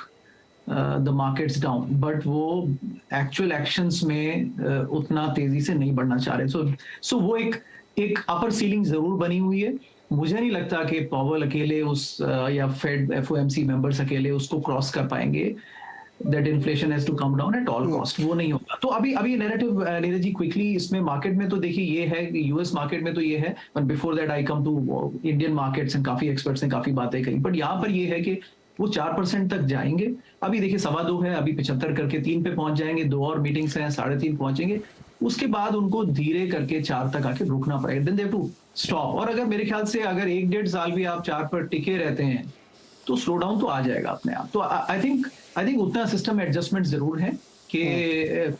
the markets down, but वो एक्चुअल एक्शंस में उतना तेजी से नहीं बढ़ना चाह रहे। सो वो एक अपर सीलिंग जरूर बनी हुई है। मुझे नहीं लगता कि पावेल अकेले उस या फेड एफओएमसी मेंबर्स अकेले उसको क्रॉस कर पाएंगे। That inflation has to come down at all cost, वो नहीं होगा। तो अभी नैरेटिव नीरज जी क्विकली इसमें मार्केट में तो देखिए ये है, यूएस मार्केट में तो ये है, but before that I come to Indian markets and काफी एक्सपर्ट्स ने काफी बातें कही, बट यहाँ पर ये है कि वो 4% तक जाएंगे। अभी देखिए 2.25 है, अभी 75 करके 3 पे पहुंच जाएंगे, 2 और मीटिंग्स हैं, 3.5 पहुंचेंगे, उसके बाद उनको धीरे करके 4 तक आके रुकना पड़ेगा, then they have to stop. और अगर मेरे ख्याल से अगर 1-1.5 साल भी आप 4 पर टिके रहते हैं तो स्लो डाउन तो आ जाएगा अपने आप। तो आई थिंक उतना सिस्टम एडजस्टमेंट जरूर है कि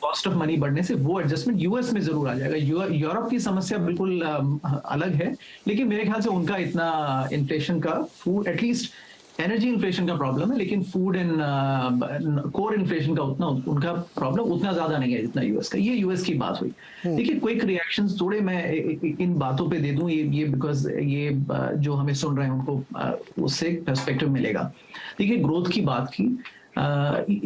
कॉस्ट ऑफ मनी बढ़ने से वो एडजस्टमेंट यूएस में जरूर आ जाएगा। यूरोप की समस्या बिल्कुल अलग है, लेकिन मेरे ख्याल से उनका इतना इन्फ्लेशन का फूड एटलीस्ट एनर्जी इन्फ्लेशन का प्रॉब्लम है, लेकिन फूड एंड कोर इन्फ्लेशन का उनका प्रॉब्लम उतना ज्यादा नहीं है जितना यूएस का। ये यूएस की बात हुई। देखिए क्विक रिएक्शंस थोड़े मैं इन बातों पे दे दूं, ये बिकॉज ये जो हमें सुन रहे हैं उनको उससे पर्सपेक्टिव मिलेगा। देखिए ग्रोथ की बात की,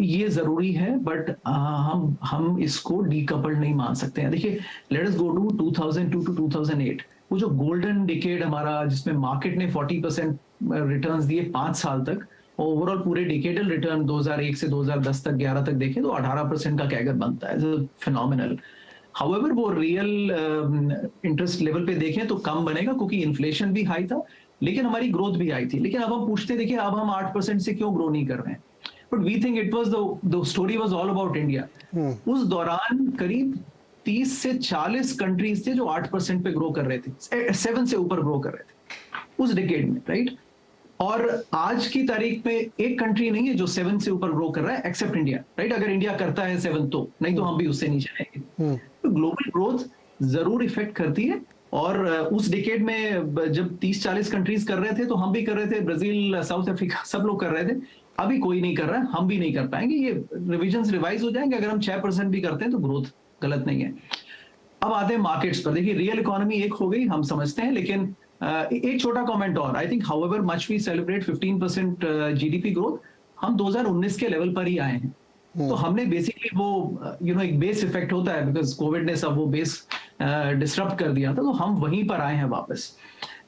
ये जरूरी है, बट हम इसको डीकपल्ड नहीं मान सकते हैं। देखिए let us go to 2002 to 2008, वो जो गोल्डन डिकेड हमारा, जिसमें मार्केट ने 40% रिटर्न्स दिए 5 साल तक, ओवरऑल पूरे डिकेडल रिटर्न 2001 से 2010 तक 11 तक देखें तो 18% का कैगर बनता है, फिनोमिनल। हाउएवर वो रियल इंटरेस्ट लेवल पे देखें तो कम बनेगा, क्योंकि इन्फ्लेशन भी हाई था लेकिन हमारी ग्रोथ भी हाई थी। लेकिन अब हम पूछते, देखिए अब हम 8% से क्यों ग्रो नहीं कर रहे हैं? But we think it was the story was all about India. उस दौरान करीब 30 से 40 कंट्रीज थे जो 8% पे ग्रो कर रहे थे, 7 से ऊपर ग्रो कर रहे थे उस डिकेड में, राइट? और आज की तारीख में एक कंट्री नहीं है जो 7 से ऊपर ग्रो कर रहा है एक्सेप्ट इंडिया, राइट? अगर इंडिया करता है 7 तो, नहीं तो हम भी उससे नीचे आएंगे। तो ग्लोबल ग्रोथ जरूर इफेक्ट करती है, और उस डिकेड में जब 30-40 कंट्रीज कर रहे थे तो हम भी कर रहे थे, ब्राजील, साउथ अफ्रीका, सब लोग कर रहे थे। अभी कोई नहीं कर रहा है, हम भी नहीं कर पाएंगे। ये रिविजन्स रिवाइज हो जाएंगे। अगर हम 6% भी करते हैं तो ग्रोथ गलत नहीं है। अब आते हैं मार्केट्स पर। देखिए रियल इकोनॉमी एक हो गई, हम समझते हैं, लेकिन एक छोटा कमेंट और, I think however much we celebrate 15% GDP growth, हम 2019 के लेवल पर ही आए हैं। तो हमने बेसिकली वो एक बेस इफेक्ट होता है, बिकॉज कोविड ने सब वो बेस डिसरप्ट कर दिया था, तो हम वहीं पर आए हैं वापस।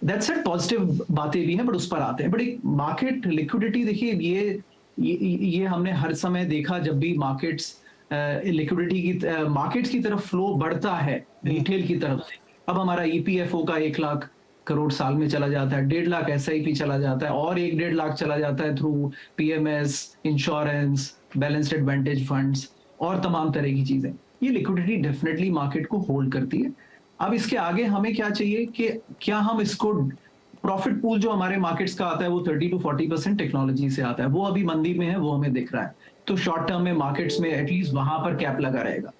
दैट्स इट, पॉजिटिव बातें भी हैं, बट उस पर आते हैं। बट एक मार्केट लिक्विडिटी, देखिए ये हमने हर समय देखा, जब भी मार्केट्स लिक्विडिटी की मार्केट्स की तरफ फ्लो बढ़ता है रिटेल की तरफ से। अब हमारा ईपीएफओ का 1 लाख करोड़ साल में चला जाता है, 1.5 लाख एसआईपी चला जाता है, और 1.5 लाख चला जाता है through PMS, insurance, balanced advantage funds और तमाम तरह की चीजें। ये लिक्विडिटी डेफिनेटली मार्केट को होल्ड करती है। अब इसके आगे हमें क्या चाहिए कि क्या हम इसको, प्रॉफिट पूल जो हमारे मार्केट्स का आता है वो 30 to 40% टेक्नोलॉजी से आता है, वो अभी मंदी में है, वो हमें दिख रहा है। तो शॉर्ट टर्म में मार्केट्स में एटलीस्ट वहां पर कैप लगा रहेगा।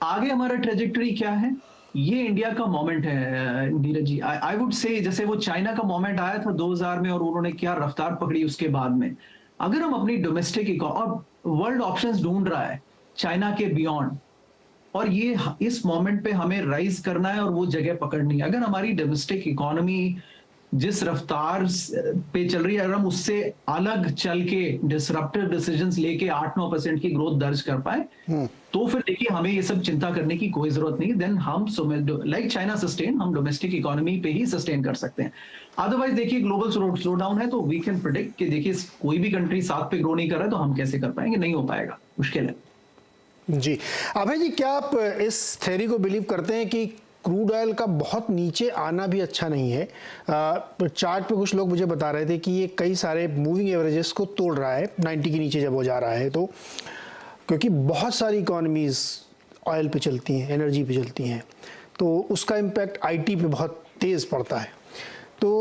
आगे हमारा ट्रेजेक्टरी क्या है? ये इंडिया का मोमेंट है नीरज जी। आई वुड से जैसे वो चाइना का मोमेंट आया था 2000 में, और उन्होंने क्या रफ्तार पकड़ी उसके बाद में। अगर हम अपनी डोमेस्टिक, और वर्ल्ड ऑप्शंस ढूंढ रहा है चाइना के बियॉन्ड, और ये इस मोमेंट पे हमें राइज करना है और वो जगह पकड़नी है। अगर हमारी डोमेस्टिक इकोनॉमी जिस रफ्तार पे चल रही है, अगर हम उससे अलग चल के डिसरप्टिव डिसीजंस लेके 8-9% की ग्रोथ दर्ज कर पाए, तो फिर देखिए हमें ये सब चिंता करने की कोई जरूरत नहीं। देन हम लाइक चाइना सस्टेन, हम डोमेस्टिक इकोनॉमी पे ही सस्टेन कर सकते हैं। अदरवाइज देखिए ग्लोबल स्लो डाउन है, तो वी कैन प्रेडिक्ट कि देखिए कोई भी कंट्री 7 पे ग्रो नहीं कर रहा है, तो हम कैसे कर पाएंगे? नहीं हो पाएगा, मुश्किल है। जी अभय जी, क्या आप इस थ्योरी को बिलीव करते हैं कि क्रूड ऑयल का बहुत नीचे आना भी अच्छा नहीं है? चार्ट पे कुछ लोग मुझे बता रहे थे कि ये कई सारे मूविंग एवरेजेस को तोड़ रहा है 90 के नीचे जब हो जा रहा है, तो क्योंकि बहुत सारी इकोनॉमीज ऑयल पे चलती हैं, एनर्जी पे चलती हैं, तो उसका इम्पैक्ट आईटी पे बहुत तेज़ पड़ता है। तो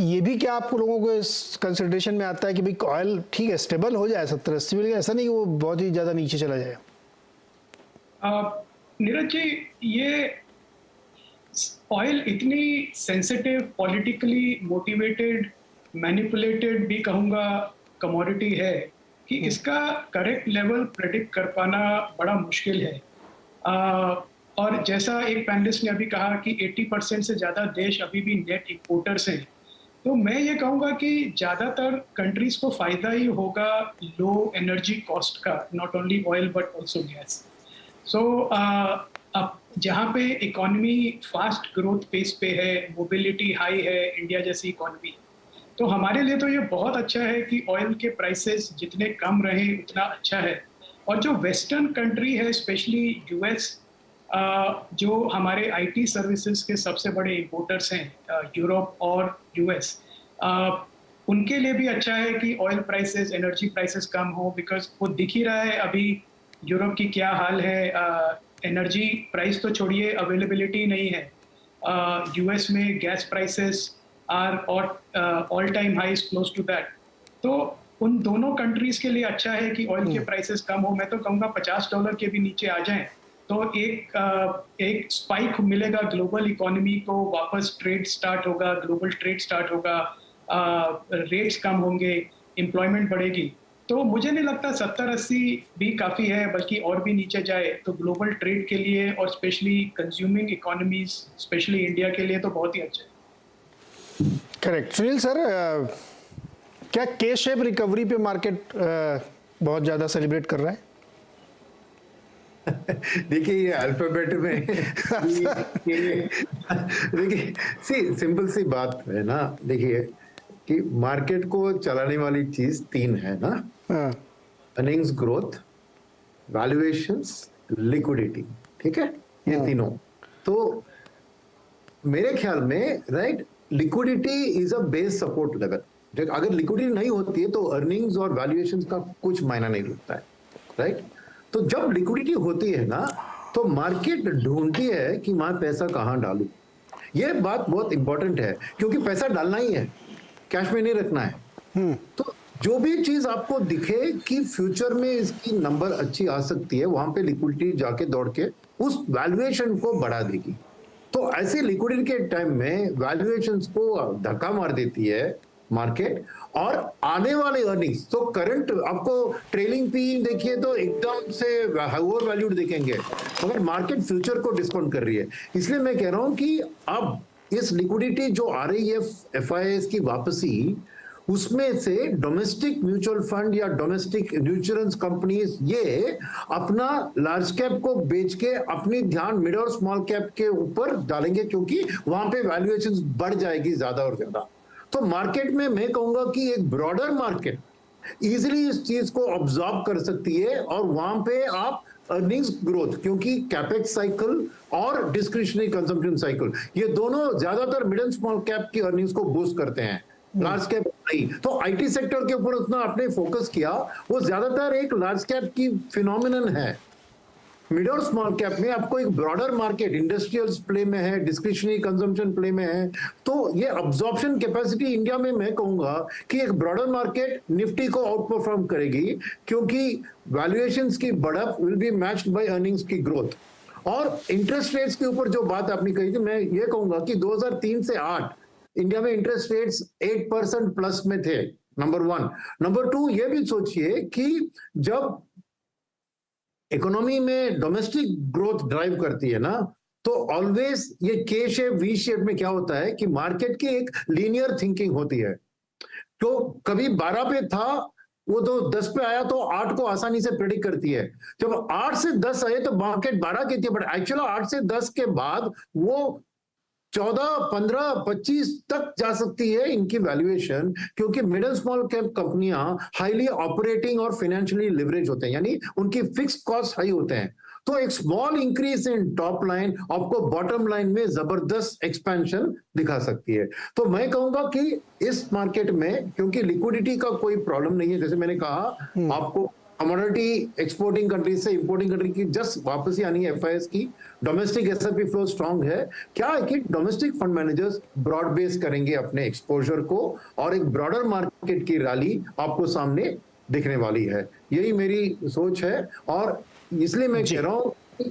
ये भी क्या आप लोगों को इस कंसिडरेशन में आता है कि भाई ऑयल ठीक है स्टेबल हो जाए 70-80 में, लेकिन ऐसा नहीं कि वो बहुत ही ज़्यादा नीचे चला जाए? नीरज जी, ये ऑयल इतनी सेंसिटिव, पॉलिटिकली मोटिवेटेड, मैनिपुलेटेड भी कहूँगा कमोडिटी है कि इसका करेक्ट लेवल प्रेडिक्ट कर पाना बड़ा मुश्किल है। और जैसा एक पैनलिस्ट ने अभी कहा कि 80% से ज़्यादा देश अभी भी नेट इंपोर्टर्स हैं, तो मैं ये कहूँगा कि ज़्यादातर कंट्रीज को फ़ायदा ही होगा लो एनर्जी कॉस्ट का, not only oil but also gas. So अब जहाँ पे इकोनॉमी फास्ट ग्रोथ पेस पे है, मोबिलिटी हाई है, इंडिया जैसी इकोनॉमी, तो हमारे लिए तो ये बहुत अच्छा है कि ऑयल के प्राइसेस जितने कम रहे उतना अच्छा है। और जो वेस्टर्न कंट्री है, स्पेशली यूएस, जो हमारे आईटी सर्विसेज के सबसे बड़े इंपोर्टर्स हैं, यूरोप और यूएस, उनके लिए भी अच्छा है कि ऑयल प्राइसेस, एनर्जी प्राइसेस कम हो, बिकॉज वो दिख ही रहा है अभी यूरोप की क्या हाल है। एनर्जी प्राइस तो छोड़िए, अवेलेबिलिटी नहीं है। यूएस में gas prices are all time high, close to that. तो उन दोनों कंट्रीज के लिए अच्छा है कि ऑयल के प्राइसेस कम हो। मैं तो कहूँगा $50 के भी नीचे आ जाएं तो एक स्पाइक मिलेगा ग्लोबल इकोनॉमी को, वापस ट्रेड स्टार्ट होगा, ग्लोबल ट्रेड स्टार्ट होगा, रेट्स कम होंगे, एम्प्लॉयमेंट बढ़ेगी, तो मुझे नहीं लगता 70-80 भी काफ़ी है, बल्कि और भी नीचे जाए तो ग्लोबल ट्रेड के लिए और specially consuming economies, specially India के लिए तो बहुत ही अच्छा है। करेक्ट। सुनील सर, क्या के शेप रिकवरी पे मार्केट बहुत ज़्यादा सेलिब्रेट कर रहा है? देखिए ये अल्फाबेट में देखिए सिंपल सी बात है ना, देखिए कि मार्केट को चलाने वाली चीज तीन है ना, अर्निंग्स ग्रोथ, वैल्यूएशंस, लिक्विडिटी, ठीक है, ये तीनों। तो मेरे ख्याल में right, liquidity is a base support level. अगर लिक्विडिटी नहीं होती है तो अर्निंग्स और वैल्यूएशंस का कुछ मायना नहीं रखता है, राइट। तो जब लिक्विडिटी होती है ना तो मार्केट ढूंढती है कि मैं पैसा कहां डालूं। ये बात बहुत इंपॉर्टेंट है क्योंकि पैसा डालना ही है, कैश में नहीं रखना है। तो जो भी चीज आपको दिखे कि फ्यूचर में इसकी नंबर अच्छी आ सकती है, वहां पे लिक्विडिटी जाके दौड़ के उस वैल्यूएशन को बढ़ा देगी। तो ऐसे लिक्विडिटी के टाइम में वैल्यूएशंस को धक्का मार देती है मार्केट, और आने वाले अर्निंग्स तो करंट आपको ट्रेलिंग पी देखिए तो एकदम से ओवर वैल्यूड दिखेंगे, मगर मार्केट फ्यूचर को डिस्काउंट कर रही है। इसलिए मैं कह रहा हूं कि अब इस लिक्विडिटी जो आ रही है एफआईआईस की वापसी, उसमें से डोमेस्टिक म्यूचुअल फंड या डोमेस्टिक इंश्योरेंस कंपनीज ये अपना लार्ज कैप को बेच के अपनी ध्यान मिड और स्मॉल कैप के ऊपर डालेंगे, क्योंकि वहां पे वैल्यूएशन बढ़ जाएगी ज्यादा और ज्यादा। तो मार्केट में मैं कहूंगा कि एक ब्रॉडर मार्केट इजीली इस चीज को ऑब्जॉर्व कर सकती है, और वहां पे आप अर्निंग्स ग्रोथ, क्योंकि कैपेक्स साइकिल और डिस्क्रिशनरी कंजम्पशन साइकिल ये दोनों ज्यादातर मिड एंड स्मॉल कैप की अर्निंग्स को बूस्ट करते हैं, लार्ज कैप नहीं। तो आईटी सेक्टर के ऊपर उतना आपने फोकस किया, वो ज्यादातर एक लार्ज कैप की फिनोमिनन है। मिड और स्मॉल कैप में आपको एक ब्रॉडर मार्केट इंडस्ट्रियल्स प्ले में है, डिस्क्रिशनरी कंजम्पशन प्ले में है। तो ये अब्जॉर्प्शन कैपेसिटी इंडिया में मैं कहूंगा कि एक ब्रॉडर मार्केट निफ्टी को आउट परफॉर्म करेगी, क्योंकि वैल्यूएशंस की बढ़त will be matched by earnings की ग्रोथ। और इंटरेस्ट रेट्स के ऊपर जो बात आपने कही थी, मैं ये कहूंगा कि 2003 से 8 इंडिया में इंटरेस्ट रेट्स 8% प्लस में थे, नंबर 1। नंबर 2, ये भी सोचिए कि जब इकोनॉमी में डोमेस्टिक ग्रोथ ड्राइव करती है ना, तो ऑलवेज ये के शेप वी शेप में क्या होता है कि मार्केट की एक लीनियर थिंकिंग होती है। तो कभी 12 पे था, वो तो 10 पे आया तो 8 को आसानी से प्रेडिक्ट करती है। जब 8 से 10 आए तो मार्केट 12 की थी, बट एक्चुअली 8 से 10 के बाद वो 14, 15, 25 तक जा सकती है इनकी वैल्यूएशन, क्योंकि मिडिल स्मॉल कैप कंपनियां हाईली ऑपरेटिंग और फाइनेंशियली लिवरेज होते हैं, यानी उनकी फिक्स्ड कॉस्ट हाई होते हैं। तो एक small increase in top line आपको बॉटम लाइन में जबरदस्त एक्सपेंशन दिखा सकती है। तो मैं कहूंगा कि इस मार्केट में क्योंकि लिक्विडिटी का कोई प्रॉब्लम नहीं है, जैसे मैंने कहा आपको कमोडिटी एक्सपोर्टिंग कंट्री से इंपोर्टिंग कंट्री की जस्ट वापसी आनी है एफआईएस की, डोमेस्टिक एसआईपी फ्लो स्ट्रांग है। क्या है कि domestic fund managers broad base करेंगे अपने एक्सपोजर को, और एक ब्रॉडर मार्केट की रैली आपको सामने दिखने वाली है। यही मेरी सोच है, और इसलिए मैं कह रहा हूं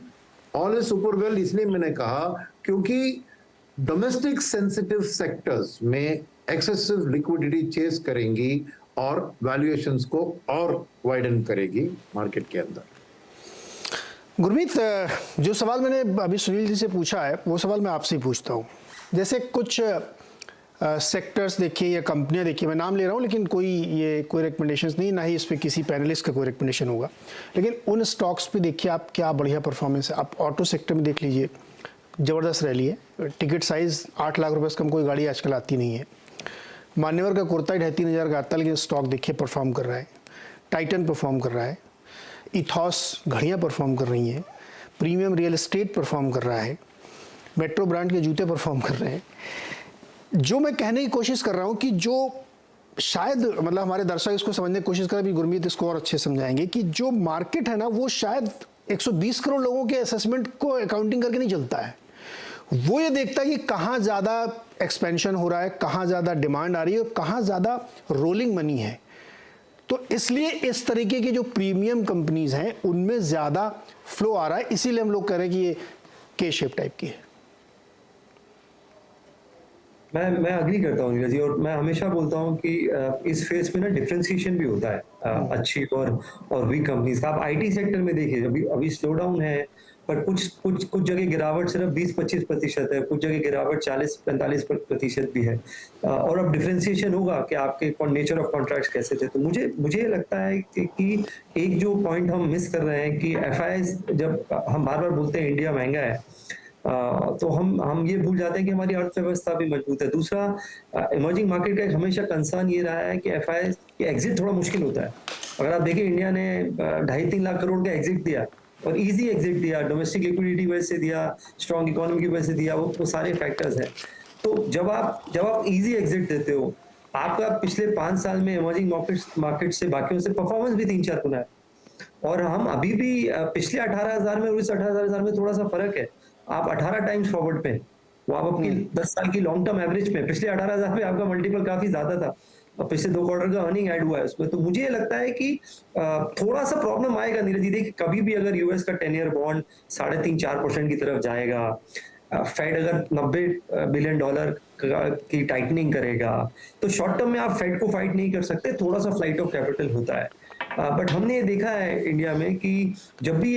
ऑल इज सुपर वेल, इसलिए मैंने कहा क्योंकि डोमेस्टिक सेंसिटिव सेक्टर्स में एक्सेसिव लिक्विडिटी चेस करेंगी और वैल्यूएशंस को और वाइडन करेगी मार्केट के अंदर। गुरमीत, जो सवाल मैंने अभी सुनील जी से पूछा है वो सवाल मैं आपसे ही पूछता हूँ। जैसे कुछ सेक्टर्स देखिए या कंपनियां देखिए, मैं नाम ले रहा हूँ लेकिन कोई रिकमेंडेशंस नहीं, ना ही इस पर किसी पैनलिस्ट का कोई रिकमेंडेशन होगा, लेकिन उन स्टॉक्स पे देखिए आप क्या बढ़िया परफॉर्मेंस है। आप ऑटो सेक्टर में देख लीजिए, ज़बरदस्त रैली है, टिकट साइज़ 8 लाख रुपये से कम कोई गाड़ी आजकल आती नहीं है। मान्यवर का कुर्ता 2,500 का आता है, लेकिन स्टॉक देखिए परफॉर्म कर रहा है। टाइटन परफॉर्म कर रहा है, इथॉस घड़ियाँ परफॉर्म कर रही हैं, प्रीमियम रियल एस्टेट परफॉर्म कर रहा है, मेट्रो ब्रांड के जूते परफॉर्म कर रहे हैं। जो मैं कहने की कोशिश कर रहा हूँ कि जो शायद मतलब हमारे दर्शक इसको समझने की कोशिश करें, अभी गुरमीत इसको और अच्छे समझाएंगे कि जो मार्केट है ना वो शायद 120 करोड़ लोगों के असेसमेंट को अकाउंटिंग करके नहीं चलता है। वो ये देखता है कि कहाँ ज़्यादा एक्सपेंशन हो रहा है, कहाँ ज़्यादा डिमांड आ रही है और कहाँ ज़्यादा रोलिंग मनी है। तो इसलिए इस तरीके की जो प्रीमियम कंपनीज हैं उनमें ज़्यादा फ्लो आ रहा है, इसीलिए हम लोग कह रहे हैं कि ये के शेप टाइप की है। मैं अग्री करता हूँ नीरज जी, और मैं हमेशा बोलता हूँ कि इस फेज में ना डिफरेंशिएशन भी होता है अच्छी और वीक कंपनीज का। आप आईटी सेक्टर में देखिए, अभी स्लो डाउन है, पर कुछ जगह गिरावट सिर्फ 20-25% है, कुछ जगह गिरावट 40-45% भी है। और अब डिफरेंशिएशन होगा कि आपके नेचर ऑफ कॉन्ट्रैक्ट्स कैसे थे। तो मुझे लगता है कि एक जो पॉइंट हम मिस कर रहे हैं कि एफआईआईज, जब हम बार बार बोलते हैं इंडिया महंगा है, तो हम ये भूल जाते हैं कि हमारी अर्थव्यवस्था भी मजबूत है। दूसरा, इमर्जिंग मार्केट का एक हमेशा कंसर्न ये रहा है कि एफआईआई की एग्जिट थोड़ा मुश्किल होता है। अगर आप देखिए, इंडिया ने 2.5-3 लाख करोड़ का एग्जिट दिया, और इजी एग्जिट दिया, डोमेस्टिक लिक्विडिटी वजह से दिया, स्ट्रॉन्ग इकोनॉमी की वजह से दिया, वो सारे फैक्टर्स हैं। तो जब आप इजी एग्जिट देते हो, आपका पिछले 5 साल में इमर्जिंग मार्केट से बाकियों से परफॉर्मेंस भी 3-4 गुना है। और हम अभी भी पिछले 18,000 में और इस 18,000 में थोड़ा सा फर्क है। आप 18 टाइम्स फॉरवर्ड पे, वो आप आपकी 10 साल की लॉन्ग टर्म एवरेज पे, पिछले 18,000 में आपका मल्टीपल काफी ज्यादा था, और पिछले 2 क्वार्टर का अर्निंग ऐड हुआ है उसमें। तो मुझे लगता है कि थोड़ा सा प्रॉब्लम आएगा नीरज जी। देखिए, कभी भी अगर यूएस का 10 ईयर बॉन्ड 3.5-4% की तरफ जाएगा, फेड अगर $90 बिलियन की टाइटनिंग करेगा, तो शॉर्ट टर्म में आप फेड को फाइट नहीं कर सकते, थोड़ा सा फ्लाइट ऑफ कैपिटल होता है। बट हमने ये देखा है इंडिया में कि जब भी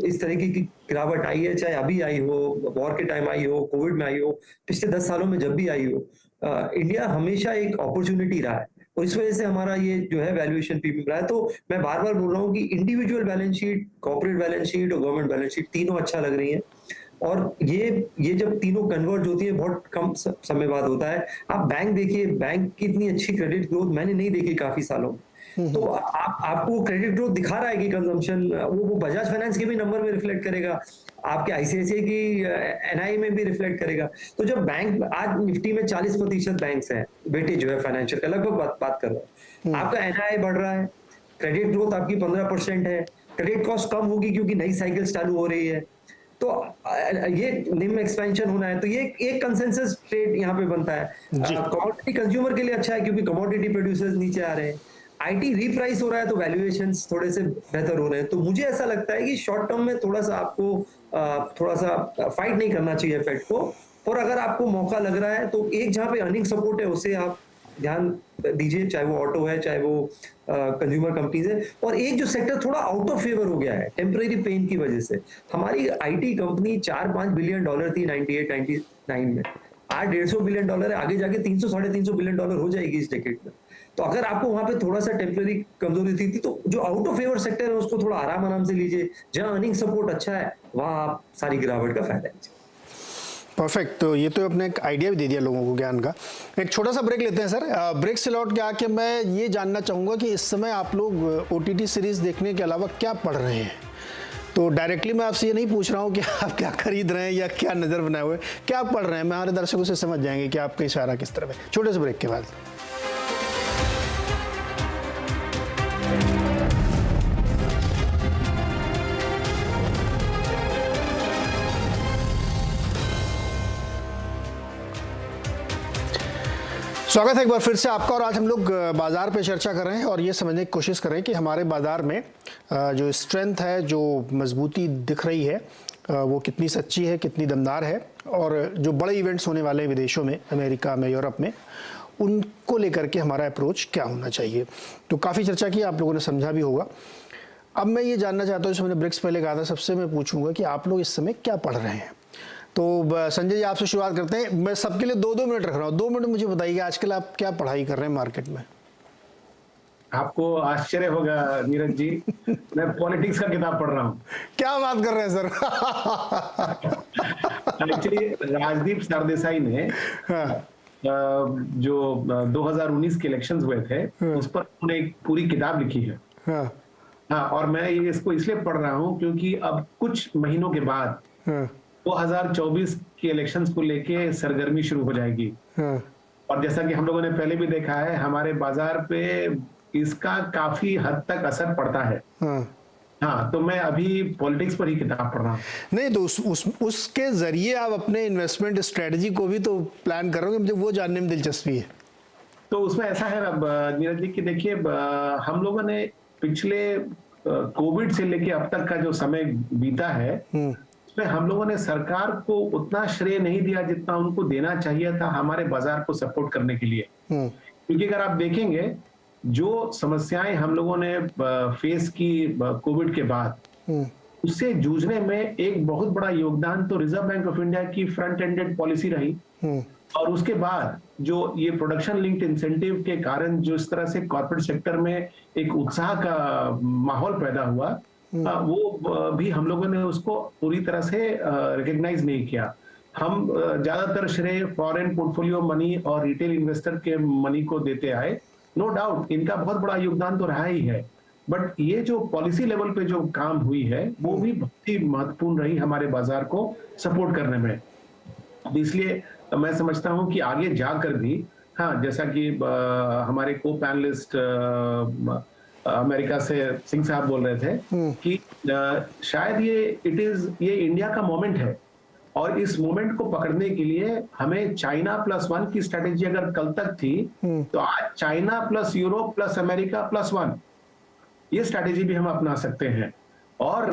इस तरीके की गिरावट आई है, चाहे अभी आई हो, वॉर के टाइम आई हो, कोविड में आई हो, पिछले 10 सालों में जब भी आई हो, इंडिया हमेशा एक अपॉर्चुनिटी रहा है, और इस वजह से हमारा ये जो है वैल्यूएशन पे रहा है। तो मैं बार बार बोल रहा हूँ कि individual balance sheet, corporate balance sheet और गवर्नमेंट बैलेंस शीट तीनों अच्छा लग रही है। और ये जब तीनों कन्वर्ज होती है, बहुत कम समय बाद होता है। आप बैंक देखिए, बैंक की इतनी अच्छी क्रेडिट ग्रोथ मैंने नहीं देखी काफी सालों में। तो आपको क्रेडिट ग्रोथ दिखा रहा है कि कंजम्पशन, वो बजाज फाइनेंस के भी नंबर में रिफ्लेक्ट करेगा, आपके आईसीआईसीआई की एनआई में भी रिफ्लेक्ट करेगा। तो जब बैंक, आज निफ्टी में 40% बैंक्स हैं, वेटेज जो है फाइनेंशियल का, लगभग बात कर रहा हूँ, आपका एनआई बढ़ रहा है, क्रेडिट ग्रोथ आपकी 15% है, क्रेडिट कॉस्ट कम होगी क्योंकि नई साइकिल चालू हो रही है। तो ये निम्न एक्सपेंशन होना है, तो ये एक कंसेंसस ट्रेड यहाँ पे बनता है। कमोडिटी कंज्यूमर के लिए अच्छा है क्योंकि कमोडिटी प्रोड्यूसर्स नीचे आ रहे हैं, आईटी रीप्राइस हो रहा है, तो वैल्यूएशंस थोड़े से बेहतर हो रहे हैं। तो मुझे ऐसा लगता है कि शॉर्ट टर्म में थोड़ा सा आपको थोड़ा सा फाइट नहीं करना चाहिए फेड को, और अगर आपको मौका लग रहा है तो एक जहाँ पे अर्निंग सपोर्ट है उसे आप ध्यान दीजिए, चाहे वो ऑटो है, चाहे वो कंज्यूमर कंपनीज है। और एक जो सेक्टर थोड़ा आउट ऑफ फेवर हो गया है टेम्परेरी पेन की वजह से, हमारी आईटी कंपनी $4-5 बिलियन थी 98-99 में, आज $150 बिलियन है, आगे जाके 300-350 बिलियन हो जाएगी इस डेकेड में। तो अगर आपको वहां पे थोड़ा सा टेम्परेरी कमजोरी थी, तो जो आउट ऑफ फेवर सेक्टर है उसको थोड़ा आराम से लीजिए, जहां अर्निंग सपोर्ट अच्छा है वहां आप सारी गिरावट का फायदा लीजिए। परफेक्ट। तो ये तो अपने एक आइडिया भी दे दिया लोगों को ज्ञान का। एक छोटा सा ब्रेक लेते हैं सर। ब्रेक से लौट के आके मैं ये जानना चाहूँगा कि इस समय आप लोग ओटीटी सीरीज देखने के अलावा क्या पढ़ रहे हैं। तो डायरेक्टली मैं आपसे ये नहीं पूछ रहा हूँ कि आप क्या खरीद रहे हैं या क्या नज़र बनाए हुए, क्या आप पढ़ रहे हैं। मैं हमारे दर्शकों से समझ जाएंगे कि आपका इशारा किस तरफ है। छोटे से ब्रेक के बाद। स्वागत है एक बार फिर से आपका। और आज हम लोग बाजार पे चर्चा कर रहे हैं और ये समझने की कोशिश कर रहे हैं कि हमारे बाजार में जो स्ट्रेंथ है, जो मजबूती दिख रही है, वो कितनी सच्ची है, कितनी दमदार है, और जो बड़े इवेंट्स होने वाले हैं विदेशों में, अमेरिका में, यूरोप में, उनको लेकर के हमारा अप्रोच क्या होना चाहिए। तो काफ़ी चर्चा की, आप लोगों ने समझा भी होगा। अब मैं ये जानना चाहता हूँ, जैसे मैंने ब्रेक्स पहले कहा था, सबसे मैं पूछूंगा कि आप लोग इस समय क्या पढ़ रहे हैं। तो संजय जी आपसे शुरुआत करते हैं। मैं सबके लिए 2-2 मिनट रख रहा हूँ। 2 मिनट मुझे बताइए आजकल आप क्या पढ़ाई कर रहे हैं मार्केट में। आपको आश्चर्य होगा नीरज जी, मैं पॉलिटिक्स का किताब पढ़ रहा हूँ। क्या बात कर रहे हैं सर। एक्चुअली राजदीप सरदेसाई ने जो 2019 के इलेक्शंस हुए थे उस पर उन्होंने एक पूरी किताब लिखी है। हाँ, और मैं इसको इसलिए पढ़ रहा हूँ क्योंकि अब कुछ महीनों के बाद 2024 के इलेक्शंस को लेके सरगर्मी शुरू हो जाएगी। और जैसा कि हम लोगों ने पहले भी देखा है, हमारे बाजार पे इसका काफी हद तक असर पड़ता है। हाँ, तो मैं अभी पॉलिटिक्स पर ही किताब पढ़ रहा हूँ। नहीं तो उसके जरिए आप अपने इन्वेस्टमेंट स्ट्रेटजी को भी तो प्लान कर रहे हो, मुझे वो जानने में दिलचस्पी है। तो उसमें ऐसा है नीरज जी कि देखिए, हम लोगों ने पिछले कोविड से लेके अब तक का जो समय बीता है उसमें हम लोगों ने सरकार को उतना श्रेय नहीं दिया जितना उनको देना चाहिए था हमारे बाजार को सपोर्ट करने के लिए। क्योंकि अगर आप देखेंगे जो समस्याएं हम लोगों ने फेस की कोविड के बाद, उससे जूझने में एक बहुत बड़ा योगदान तो रिजर्व बैंक ऑफ इंडिया की फ्रंट एंडेड पॉलिसी रही, और उसके बाद जो ये प्रोडक्शन लिंक्ड इंसेंटिव के कारण जो इस तरह से कॉर्पोरेट सेक्टर में एक उत्साह का माहौल पैदा हुआ, वो भी हम लोगों ने उसको पूरी तरह से रिकॉग्नाइज नहीं किया। हम ज्यादातर श्रेय फॉरेन पोर्टफोलियो मनी और रिटेल इन्वेस्टर के मनी को देते आए। नो डाउट इनका बहुत बड़ा योगदान तो रहा ही है, बट ये जो पॉलिसी लेवल पे जो काम हुई है वो भी बहुत ही महत्वपूर्ण रही हमारे बाजार को सपोर्ट करने में। इसलिए मैं समझता हूं कि आगे जाकर भी, हाँ, जैसा कि हमारे को पैनलिस्ट अमेरिका से सिंह साहब बोल रहे थे कि शायद ये इंडिया का मोमेंट है, और इस मोमेंट को पकड़ने के लिए हमें चाइना +1 की स्ट्रेटेजी अगर कल तक थी, तो आज China plus Europe plus America +1 ये स्ट्रैटेजी भी हम अपना सकते हैं। और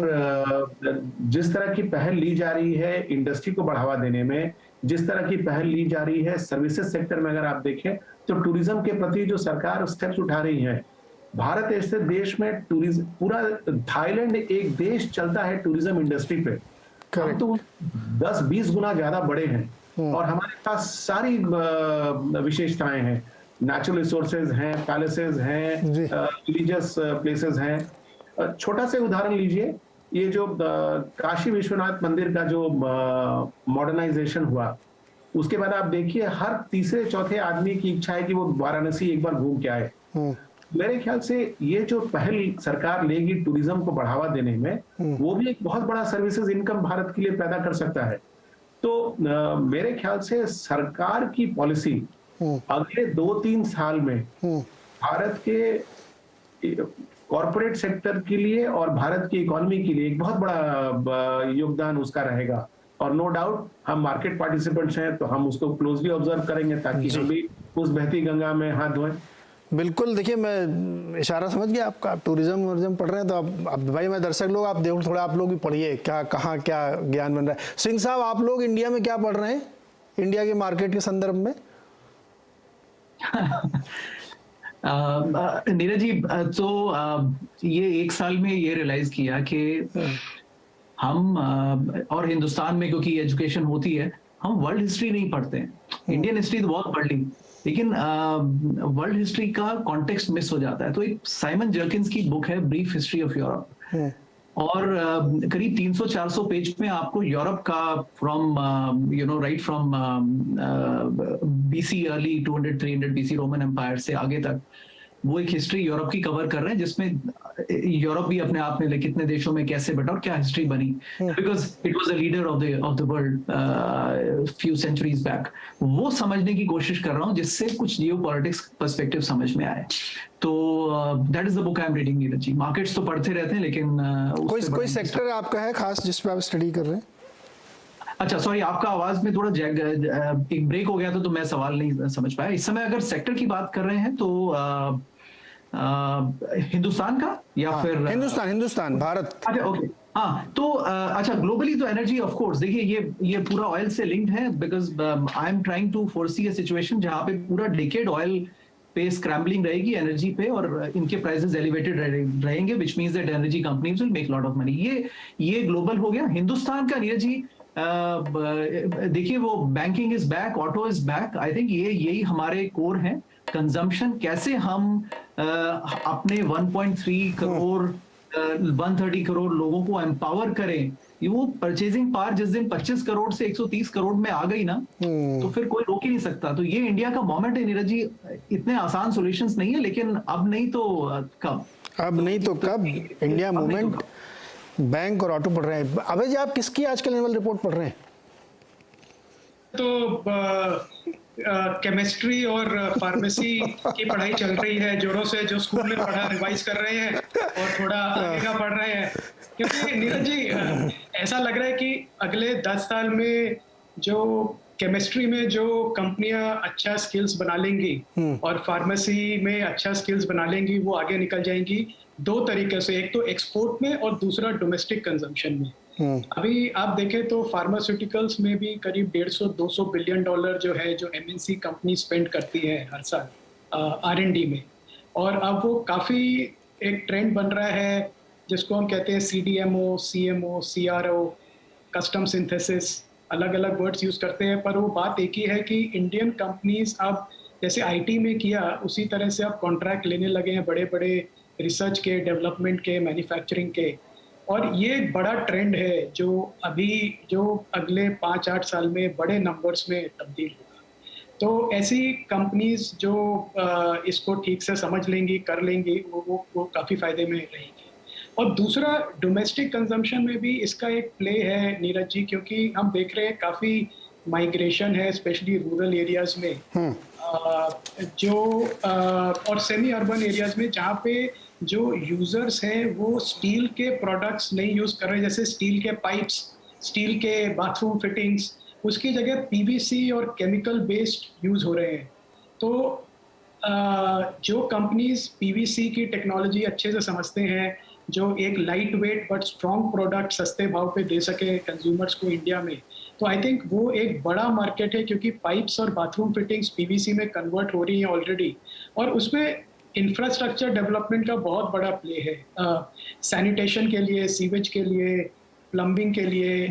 जिस तरह की पहल ली जा रही है इंडस्ट्री को बढ़ावा देने में, जिस तरह की पहल ली जा रही है सर्विसेज सेक्टर में, अगर आप देखें तो टूरिज्म के प्रति जो सरकार स्टेप्स उठा रही है, भारत ऐसे देश में टूरिज्म, पूरा थाईलैंड एक देश चलता है टूरिज्म इंडस्ट्री पे, हम तो 10-20 गुना ज्यादा बड़े हैं, और हमारे पास सारी विशेषताएं हैं, नेचुरल रिसोर्सेज हैं, पैलेसेस हैं, रिलीजियस प्लेसेस हैं। छोटा से उदाहरण लीजिए, ये जो काशी विश्वनाथ मंदिर का जो मॉडर्नाइजेशन हुआ, उसके बाद आप देखिए हर तीसरे चौथे आदमी की इच्छा है कि वो वाराणसी एक बार घूम के आए। मेरे ख्याल से ये जो पहल सरकार लेगी टूरिज्म को बढ़ावा देने में, वो भी एक बहुत बड़ा सर्विसेज इनकम भारत के लिए पैदा कर सकता है। तो मेरे ख्याल से सरकार की पॉलिसी अगले 2-3 साल में भारत के कॉर्पोरेट सेक्टर के लिए और भारत की इकोनॉमी के लिए एक बहुत बड़ा योगदान उसका रहेगा। और नो डाउट हम मार्केट पार्टिसिपेंट्स हैं, तो हम उसको क्लोजली ऑब्जर्व करेंगे ताकि हम भी उस बहती गंगा में हाथ धोएं। बिल्कुल, देखिए मैं इशारा समझ गया आपका, आप टूरिज्म पढ़ रहे हैं, तो अब भाई मैं दर्शक लोग आप देखो, थोड़ा आप लोग भी पढ़िए क्या कहाँ क्या ज्ञान बन रहा है। सिंह साहब, आप लोग इंडिया में क्या पढ़ रहे हैं, इंडिया के मार्केट के संदर्भ में? नीरज जी, तो ये एक साल में ये रियलाइज किया कि हम और हिंदुस्तान में क्योंकि एजुकेशन होती है, हम वर्ल्ड हिस्ट्री नहीं पढ़ते हैं। इंडियन हिस्ट्री तो बहुत पढ़ ली, लेकिन वर्ल्ड हिस्ट्री का कॉन्टेक्स्ट मिस हो जाता है। तो एक साइमन जर्किन्स की बुक है ब्रीफ हिस्ट्री ऑफ यूरोप, और करीब 300-400 पेज में आपको यूरोप का from right from BC early 200-300 BC Roman Empire से आगे तक वो एक हिस्ट्री यूरोप की कवर कर रहे हैं, जिसमें यूरोप भी अपने आप में कितने देशों में कैसे बटा और क्या हिस्ट्री बनी, because it was a leader of the world few centuries back. वो समझने की कोशिश कर रहा हूँ जिससे कुछ जियोपॉलिटिक्स पर्सपेक्टिव समझ में आए। तो that is the book I am reading Neeraj ji. Markets तो पढ़ते रहते हैं, लेकिन कोई सेक्टर आपका है खास जिस पे आप स्टडी कर रहे हैं? अच्छा, सॉरी, आपका आवाज में थोड़ा एक ब्रेक हो गया था, तो मैं सवाल नहीं समझ पाया। इस समय अगर सेक्टर की बात कर रहे हैं तो हिंदुस्तान का या फिर हिंदुस्तान भारत? अच्छा, ओके, हाँ, तो अच्छा, ग्लोबली तो एनर्जी ऑफ कोर्स, देखिए ये पूरा ऑयल से लिंक्ड है, because I am trying to foresee a situation जहां पे पूरा डिकेड ऑयल पे स्क्रैम्बलिंग रहेगी एनर्जी पे, और इनके प्राइसेस एलिवेटेड रहेंगे, which means that energy companies will make lot of money. ये ग्लोबल हो गया। हिंदुस्तान का नीरज जी, देखिए वो banking is back, auto is back. I think यही हमारे कोर हैं। कंजम्पशन कैसे हम अपने 1.3 करोड़ 130 करोड़ लोगों को एम्पावर करें, वो परचेजिंग पावर जिस दिन 25 करोड़ से 130 करोड़ में आ गई ना, तो फिर कोई रोक ही नहीं सकता। तो ये इंडिया का मोमेंट है नीरज जी। इतने आसान सॉल्यूशंस नहीं है, लेकिन अब नहीं तो कब इंडिया मूवमेंट बैंक और ऑटो पढ़ रहे हैं। अभय जी, आप किसकी आजकल एनुअल रिपोर्ट पढ़ रहे हैं? तो केमिस्ट्री और फार्मेसी की पढ़ाई चल रही है जोरों से, जो स्कूल में पढ़ा रिवाइज कर रहे हैं और थोड़ा आगे का पढ़ रहे हैं। क्योंकि नीरज जी, ऐसा लग रहा है कि अगले 10 साल में जो केमिस्ट्री में जो कंपनियां अच्छा स्किल्स बना लेंगी और फार्मेसी में अच्छा स्किल्स बना लेंगी, वो आगे निकल जाएंगी 2 तरीके से, एक तो एक्सपोर्ट में और दूसरा डोमेस्टिक कंजम्पशन में। अभी आप देखें तो फार्मास्यूटिकल्स में भी करीब 150-200 बिलियन डॉलर जो है जो एमएनसी कंपनी स्पेंड करती है हर साल R&D में, और अब वो काफ़ी एक ट्रेंड बन रहा है जिसको हम कहते हैं CDMO, CMO, CRO, custom synthesis, अलग अलग वर्ड्स यूज़ करते हैं, पर वो बात एक ही है कि इंडियन कंपनीज अब जैसे IT में किया उसी तरह से अब कॉन्ट्रैक्ट लेने लगे हैं बड़े बड़े रिसर्च के, डेवलपमेंट के, मैन्युफैक्चरिंग के, और ये एक बड़ा ट्रेंड है जो अगले 5-8 साल में बड़े नंबर्स में तब्दील होगा। तो ऐसी कंपनीज जो इसको ठीक से समझ लेंगी, कर लेंगी, वो काफ़ी फायदे में रहेंगी। और दूसरा, डोमेस्टिक कंजम्पशन में भी इसका एक प्ले है नीरज जी, क्योंकि हम देख रहे हैं काफ़ी माइग्रेशन है स्पेशली रूरल एरियाज में, और सेमी अर्बन एरियाज में, जहाँ पे जो यूजर्स हैं वो स्टील के प्रोडक्ट्स नहीं यूज कर रहे, जैसे स्टील के पाइप्स, स्टील के बाथरूम फिटिंग्स, उसकी जगह PVC और केमिकल बेस्ड यूज हो रहे हैं। तो जो कंपनीज PVC की टेक्नोलॉजी अच्छे से समझते हैं, जो एक light weight but strong product सस्ते भाव पे दे सके कंज्यूमर्स को इंडिया में, तो आई थिंक वो एक बड़ा मार्केट है, क्योंकि पाइप्स और बाथरूम फिटिंग्स PVC में कन्वर्ट हो रही हैं ऑलरेडी, और उसमें इंफ्रास्ट्रक्चर डेवलपमेंट का बहुत बड़ा प्ले है, सैनिटेशन के लिए, सीवेज के लिए, प्लम्बिंग के लिए,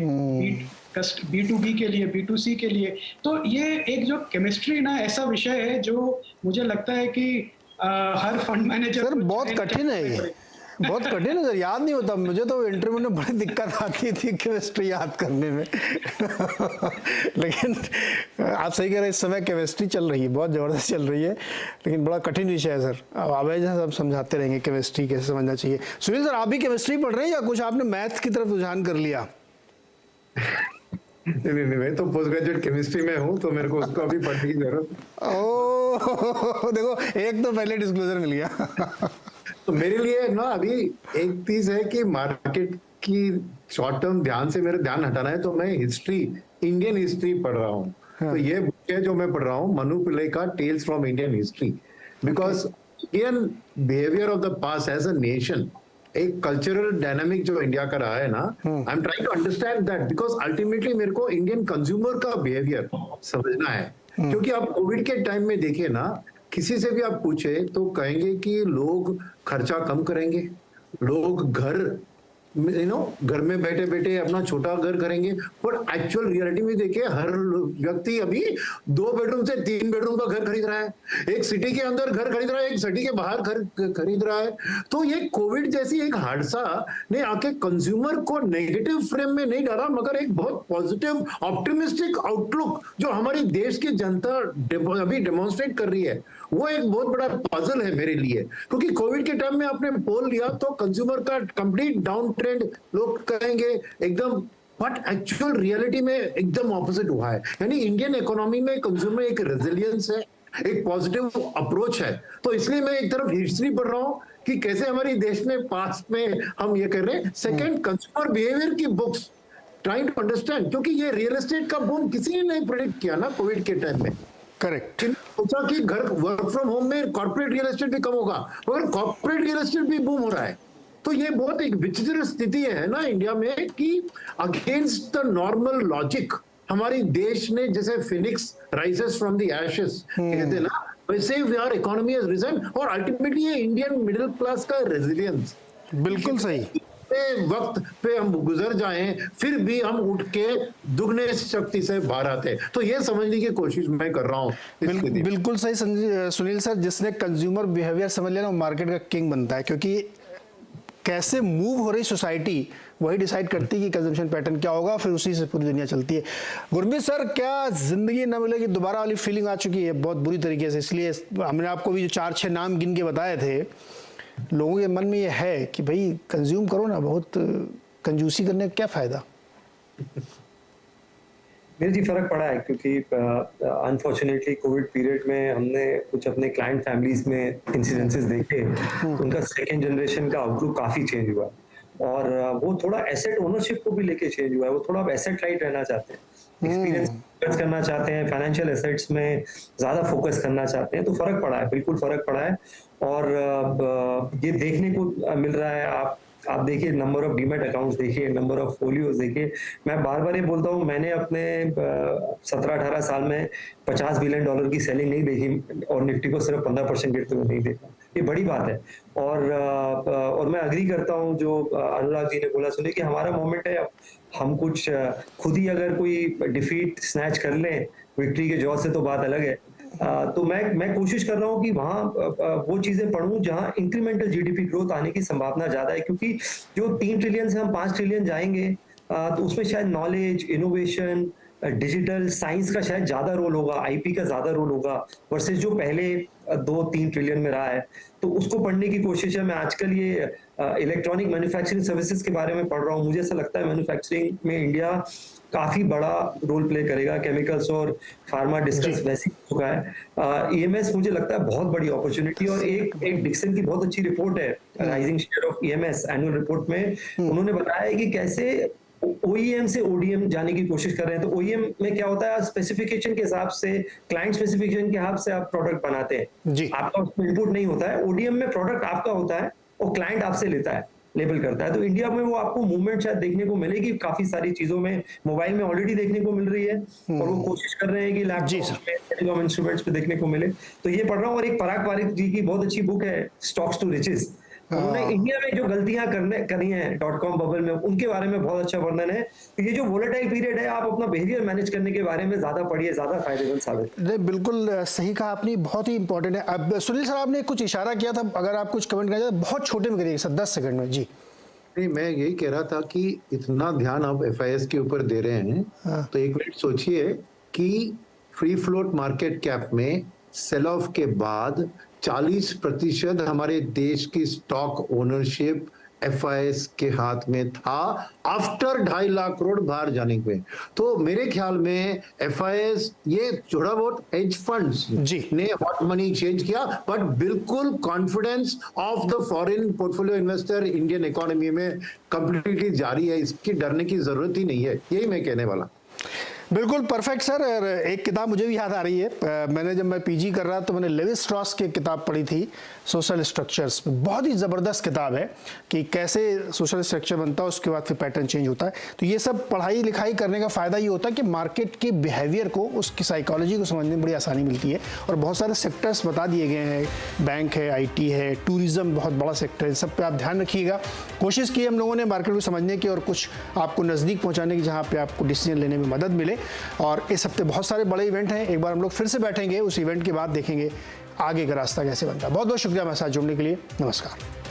B2B के लिए, B2C के लिए। तो ये एक जो केमिस्ट्री ना ऐसा विषय है जो मुझे लगता है कि हर फंड मैनेजर सर बहुत कठिन है ये, बहुत कठिन है सर, याद नहीं होता मुझे तो इंटरव्यू में बड़ी दिक्कत आती थी केमिस्ट्री याद करने में लेकिन आप सही कह रहे हैं, इस समय केमिस्ट्री चल रही है, बहुत ज़बरदस्त चल रही है, लेकिन बड़ा कठिन विषय है सर। अब आवे सब समझाते रहेंगे केमिस्ट्री कैसे समझना चाहिए। सुनील सर, आप भी केमिस्ट्री पढ़ रहे हैं या कुछ आपने मैथ की तरफ रुझान कर लिया? नहीं, मैं तो पोस्ट ग्रेजुएट केमिस्ट्री में हूँ, तो मेरे को उसको अभी पढ़ने की जरूरत। ओह देखो, एक तो पहले डिस्क्लोजर मिल गया तो मेरे लिए ना अभी एक चीज है कि मार्केट की शॉर्ट टर्म ध्यान से मेरा ध्यान हटाना है, तो मैं हिस्ट्री, इंडियन हिस्ट्री पढ़ रहा हूँ। तो ये बुक है जो मैं पढ़ रहा हूँ, मनु पिल्लई का tales from Indian history, because Indian behaviour of the past as a nation, एक कल्चरल डायनामिक जो इंडिया का रहा है ना, I am trying to understand that, because ultimately मेरे को इंडियन कंज्यूमर का बिहेवियर समझना है। क्योंकि आप कोविड के टाइम में देखिए ना, किसी से भी आप पूछे तो कहेंगे कि लोग खर्चा कम करेंगे, लोग घर में बैठे बैठे अपना छोटा घर करेंगे, पर एक्चुअल रियलिटी में देखिए हर व्यक्ति अभी 2 बेडरूम से 3 बेडरूम का घर खरीद रहा है, एक सिटी के अंदर घर खरीद रहा है, एक सिटी के बाहर घर खरीद रहा है। तो ये कोविड जैसी एक हादसा ने आके कंज्यूमर को नेगेटिव फ्रेम में नहीं डाला, मगर एक बहुत पॉजिटिव ऑप्टिमिस्टिक आउटलुक जो हमारी देश की जनता अभी डेमोन्स्ट्रेट कर रही है, वो एक बहुत बड़ा पजल है मेरे लिए। क्योंकि कोविड के टाइम में आपने पोल लिया तो कंज्यूमर का कंप्लीट डाउन ट्रेंड लोग कहेंगे एकदम, बट एक्चुअल रियलिटी में एकदम ऑपोजिट हुआ है। यानी इंडियन इकोनॉमी में कंज्यूमर एक रेजिलियंस है, एक पॉजिटिव अप्रोच है। तो इसलिए मैं एक तरफ हिस्ट्री पढ़ रहा हूँ कि कैसे हमारे देश में पास्ट में हम ये कर रहे हैं। सेकेंड, कंज्यूमर बिहेवियर की बुक्स ट्राइंग टू अंडरस्टैंड, क्योंकि ये रियल एस्टेट का बूम किसी ने नहीं प्रेडिक्ट किया ना कोविड के टाइम में। करेक्ट, सोचा कि घर वर्क फ्रॉम होम में कॉर्पोरेट रियल एस्टेट भी कम होगा, मगर कॉर्पोरेट रियल एस्टेट भी बूम हो रहा है। तो ये बहुत एक विचित्र स्थिति है ना इंडिया में कि अगेंस्ट द नॉर्मल लॉजिक हमारी देश ने, जैसे Phoenix rises from the ashes कहते हैं ना, वैसे आवर इकोनॉमी हैज रिजन, और अल्टीमेटली ये इंडियन मिडिल क्लास का रेजिलियंस। बिल्कुल सही। वक्त पे हम गुजर जाएं, फिर भी हम उठ के दुगने शक्ति से बाहर आते। तो ये समझने की कोशिश मैं कर रहा हूँ। बिल्कुल सही सुनील सर, जिसने कंज्यूमर बिहेवियर समझ लिया ना, वो मार्केट का किंग बनता है, क्योंकि कैसे मूव हो रही सोसाइटी वही डिसाइड करती है कि कंजम्पशन पैटर्न क्या होगा, फिर उसी से पूरी दुनिया चलती है। गुरमीत सर, क्या जिंदगी न मिलेगी दोबारा वाली फीलिंग आ चुकी है बहुत बुरी तरीके से? इसलिए हमने आपको भी जो 4-6 नाम गिन के बताए थे, लोगों के मन में ये है कि भाई कंज्यूम करो ना, बहुत कंजूसी करने का क्या फायदा? मेरे जी फर्क पड़ा है, क्योंकि अनफॉर्चुनेटली कोविड पीरियड में हमने कुछ अपने क्लाइंट फैमिलीज में इंसिडेंसेस देखे, तो उनका सेकेंड जनरेशन का आउटलुक काफी चेंज हुआ, और वो थोड़ा एसेट ओनरशिप को भी लेके चेंज हुआ है। वो थोड़ा एसेट लाइट रहना चाहते हैं, एक्सपीरियंस करना चाहते हैं, फाइनेंशियल एसेट्स में ज्यादा फोकस करना चाहते हैं। तो फर्क पड़ा है, बिल्कुल फर्क पड़ा है। और ये देखने को मिल रहा है, आप आप देखिए नंबर ऑफ डीमैट अकाउंट्स देखिए, नंबर ऑफ फोलियोज देखिए। मैं बार बार ये बोलता हूँ, मैंने अपने 17-18 साल में $50 बिलियन की सेलिंग नहीं देखी और निफ्टी को सिर्फ 15% गिरते हुए नहीं देखा। ये बड़ी बात है। और मैं अग्री करता हूँ जो अनुराग जी ने बोला, सुनिए कि हमारा मोमेंट है। अब हम कुछ खुद ही अगर कोई डिफीट स्नैच कर लें विक्ट्री के जॉ से तो बात अलग है। तो मैं कोशिश कर रहा हूँ कि वहाँ वो चीजें पढ़ूं जहाँ इंक्रीमेंटल जीडीपी ग्रोथ आने की संभावना ज्यादा है, क्योंकि जो 3 ट्रिलियन से हम 5 ट्रिलियन जाएंगे तो उसमें शायद नॉलेज, इनोवेशन, डिजिटल साइंस का शायद ज्यादा रोल होगा, आईपी का ज्यादा रोल होगा वर्सेस जो पहले 2-3 ट्रिलियन में रहा है। तो उसको पढ़ने की कोशिश है। मैं आजकल ये इलेक्ट्रॉनिक मैन्युफैक्चरिंग सर्विसेज के बारे में पढ़ रहा हूँ। मुझे ऐसा लगता है मैन्युफैक्चरिंग में इंडिया काफी बड़ा रोल प्ले करेगा। केमिकल्स और फार्मा डिस्कस वैसे ही चुका है। ईएमएस मुझे लगता है बहुत बड़ी अपॉर्चुनिटी। और एक डिक्सन की बहुत अच्छी रिपोर्ट है, rising share of EMS annual report में उन्होंने बताया है कि कैसे ओईएम से ओडीएम जाने की कोशिश कर रहे हैं। तो ओईएम में क्या होता है, स्पेसिफिकेशन के हिसाब से, क्लाइंट स्पेसिफिकेशन के हिसाब से आप प्रोडक्ट बनाते हैं जी, आपका उसमें इनपुट नहीं होता है। ओडीएम में प्रोडक्ट आपका होता है और क्लाइंट आपसे लेता है, लेबल करता है। तो इंडिया में वो आपको मूवमेंट शायद देखने को मिलेगी काफी सारी चीजों में। मोबाइल में ऑलरेडी देखने को मिल रही है और वो कोशिश कर रहे हैं कि लैपटॉप में, टेलीकॉम इंस्ट्रूमेंट्स पे देखने को मिले। तो ये पढ़ रहा हूँ। और एक पराग पारिक जी की बहुत अच्छी बुक है, स्टॉक्स टू रिचेस। उन्होंने इंडिया में जो गलतियां करी हैं .com बबल में, उनके बारे में बहुत अच्छा वर्णन है। तो ये जो वोलेटाइल पीरियड है, आप अपना बिहेवियर मैनेज करने के बारे में ज्यादा पढ़िए, ज्यादा फायदेमंद साबित। नहीं, बिल्कुल सही कहा आपने, बहुत ही इंपॉर्टेंट है। अब सुनील सर, आपने कुछ इशारा किया था, अगर आप कुछ कमेंट करना चाहते बहुत छोटे में करिए सर, 10 सेकंड में जी। नहीं, मैं यही कह रहा था कि इतना ध्यान आप एफआईएस के ऊपर दे रहे हैं, तो एक मिनट सोचिए कि फ्री फ्लोट मार्केट कैप में सेल ऑफ के बाद 40% हमारे देश की स्टॉक ओनरशिप एफआईएस के हाथ में था आफ्टर 2.5 लाख करोड़ बाहर जाने पे। तो मेरे ख्याल में एफआईएस, ये थोड़ा बहुत हेज फंड्स ने हॉट मनी चेंज किया, बट बिल्कुल confidence of the foreign portfolio investor Indian economy में कंप्लीटली जारी है। इसकी डरने की जरूरत ही नहीं है, यही मैं कहने वाला। बिल्कुल परफेक्ट सर। और एक किताब मुझे भी याद आ रही है, मैंने जब मैं पीजी कर रहा तो मैंने लेवी स्ट्रॉस की किताब पढ़ी थी, सोशल स्ट्रक्चर्स। बहुत ही ज़बरदस्त किताब है कि कैसे सोशल स्ट्रक्चर बनता है, उसके बाद फिर पैटर्न चेंज होता है। तो ये सब पढ़ाई लिखाई करने का फ़ायदा ये होता है कि मार्केट के बिहेवियर को, उसकी साइकोलॉजी को समझने में बड़ी आसानी मिलती है। और बहुत सारे सेक्टर्स बता दिए गए हैं, बैंक है, IT है, टूरिज़्म बहुत बड़ा सेक्टर है, सब पे आप ध्यान रखिएगा। कोशिश की हम लोगों ने मार्केट को समझने की और कुछ आपको नज़दीक पहुँचाने की, जहाँ पर आपको डिसीजन लेने में मदद मिले। और इस हफ्ते बहुत सारे बड़े इवेंट हैं, एक बार हम लोग फिर से बैठेंगे, उस इवेंट के बाद देखेंगे आगे का रास्ता कैसे बनता है। बहुत बहुत शुक्रिया हमारे साथ जुड़ने के लिए। नमस्कार।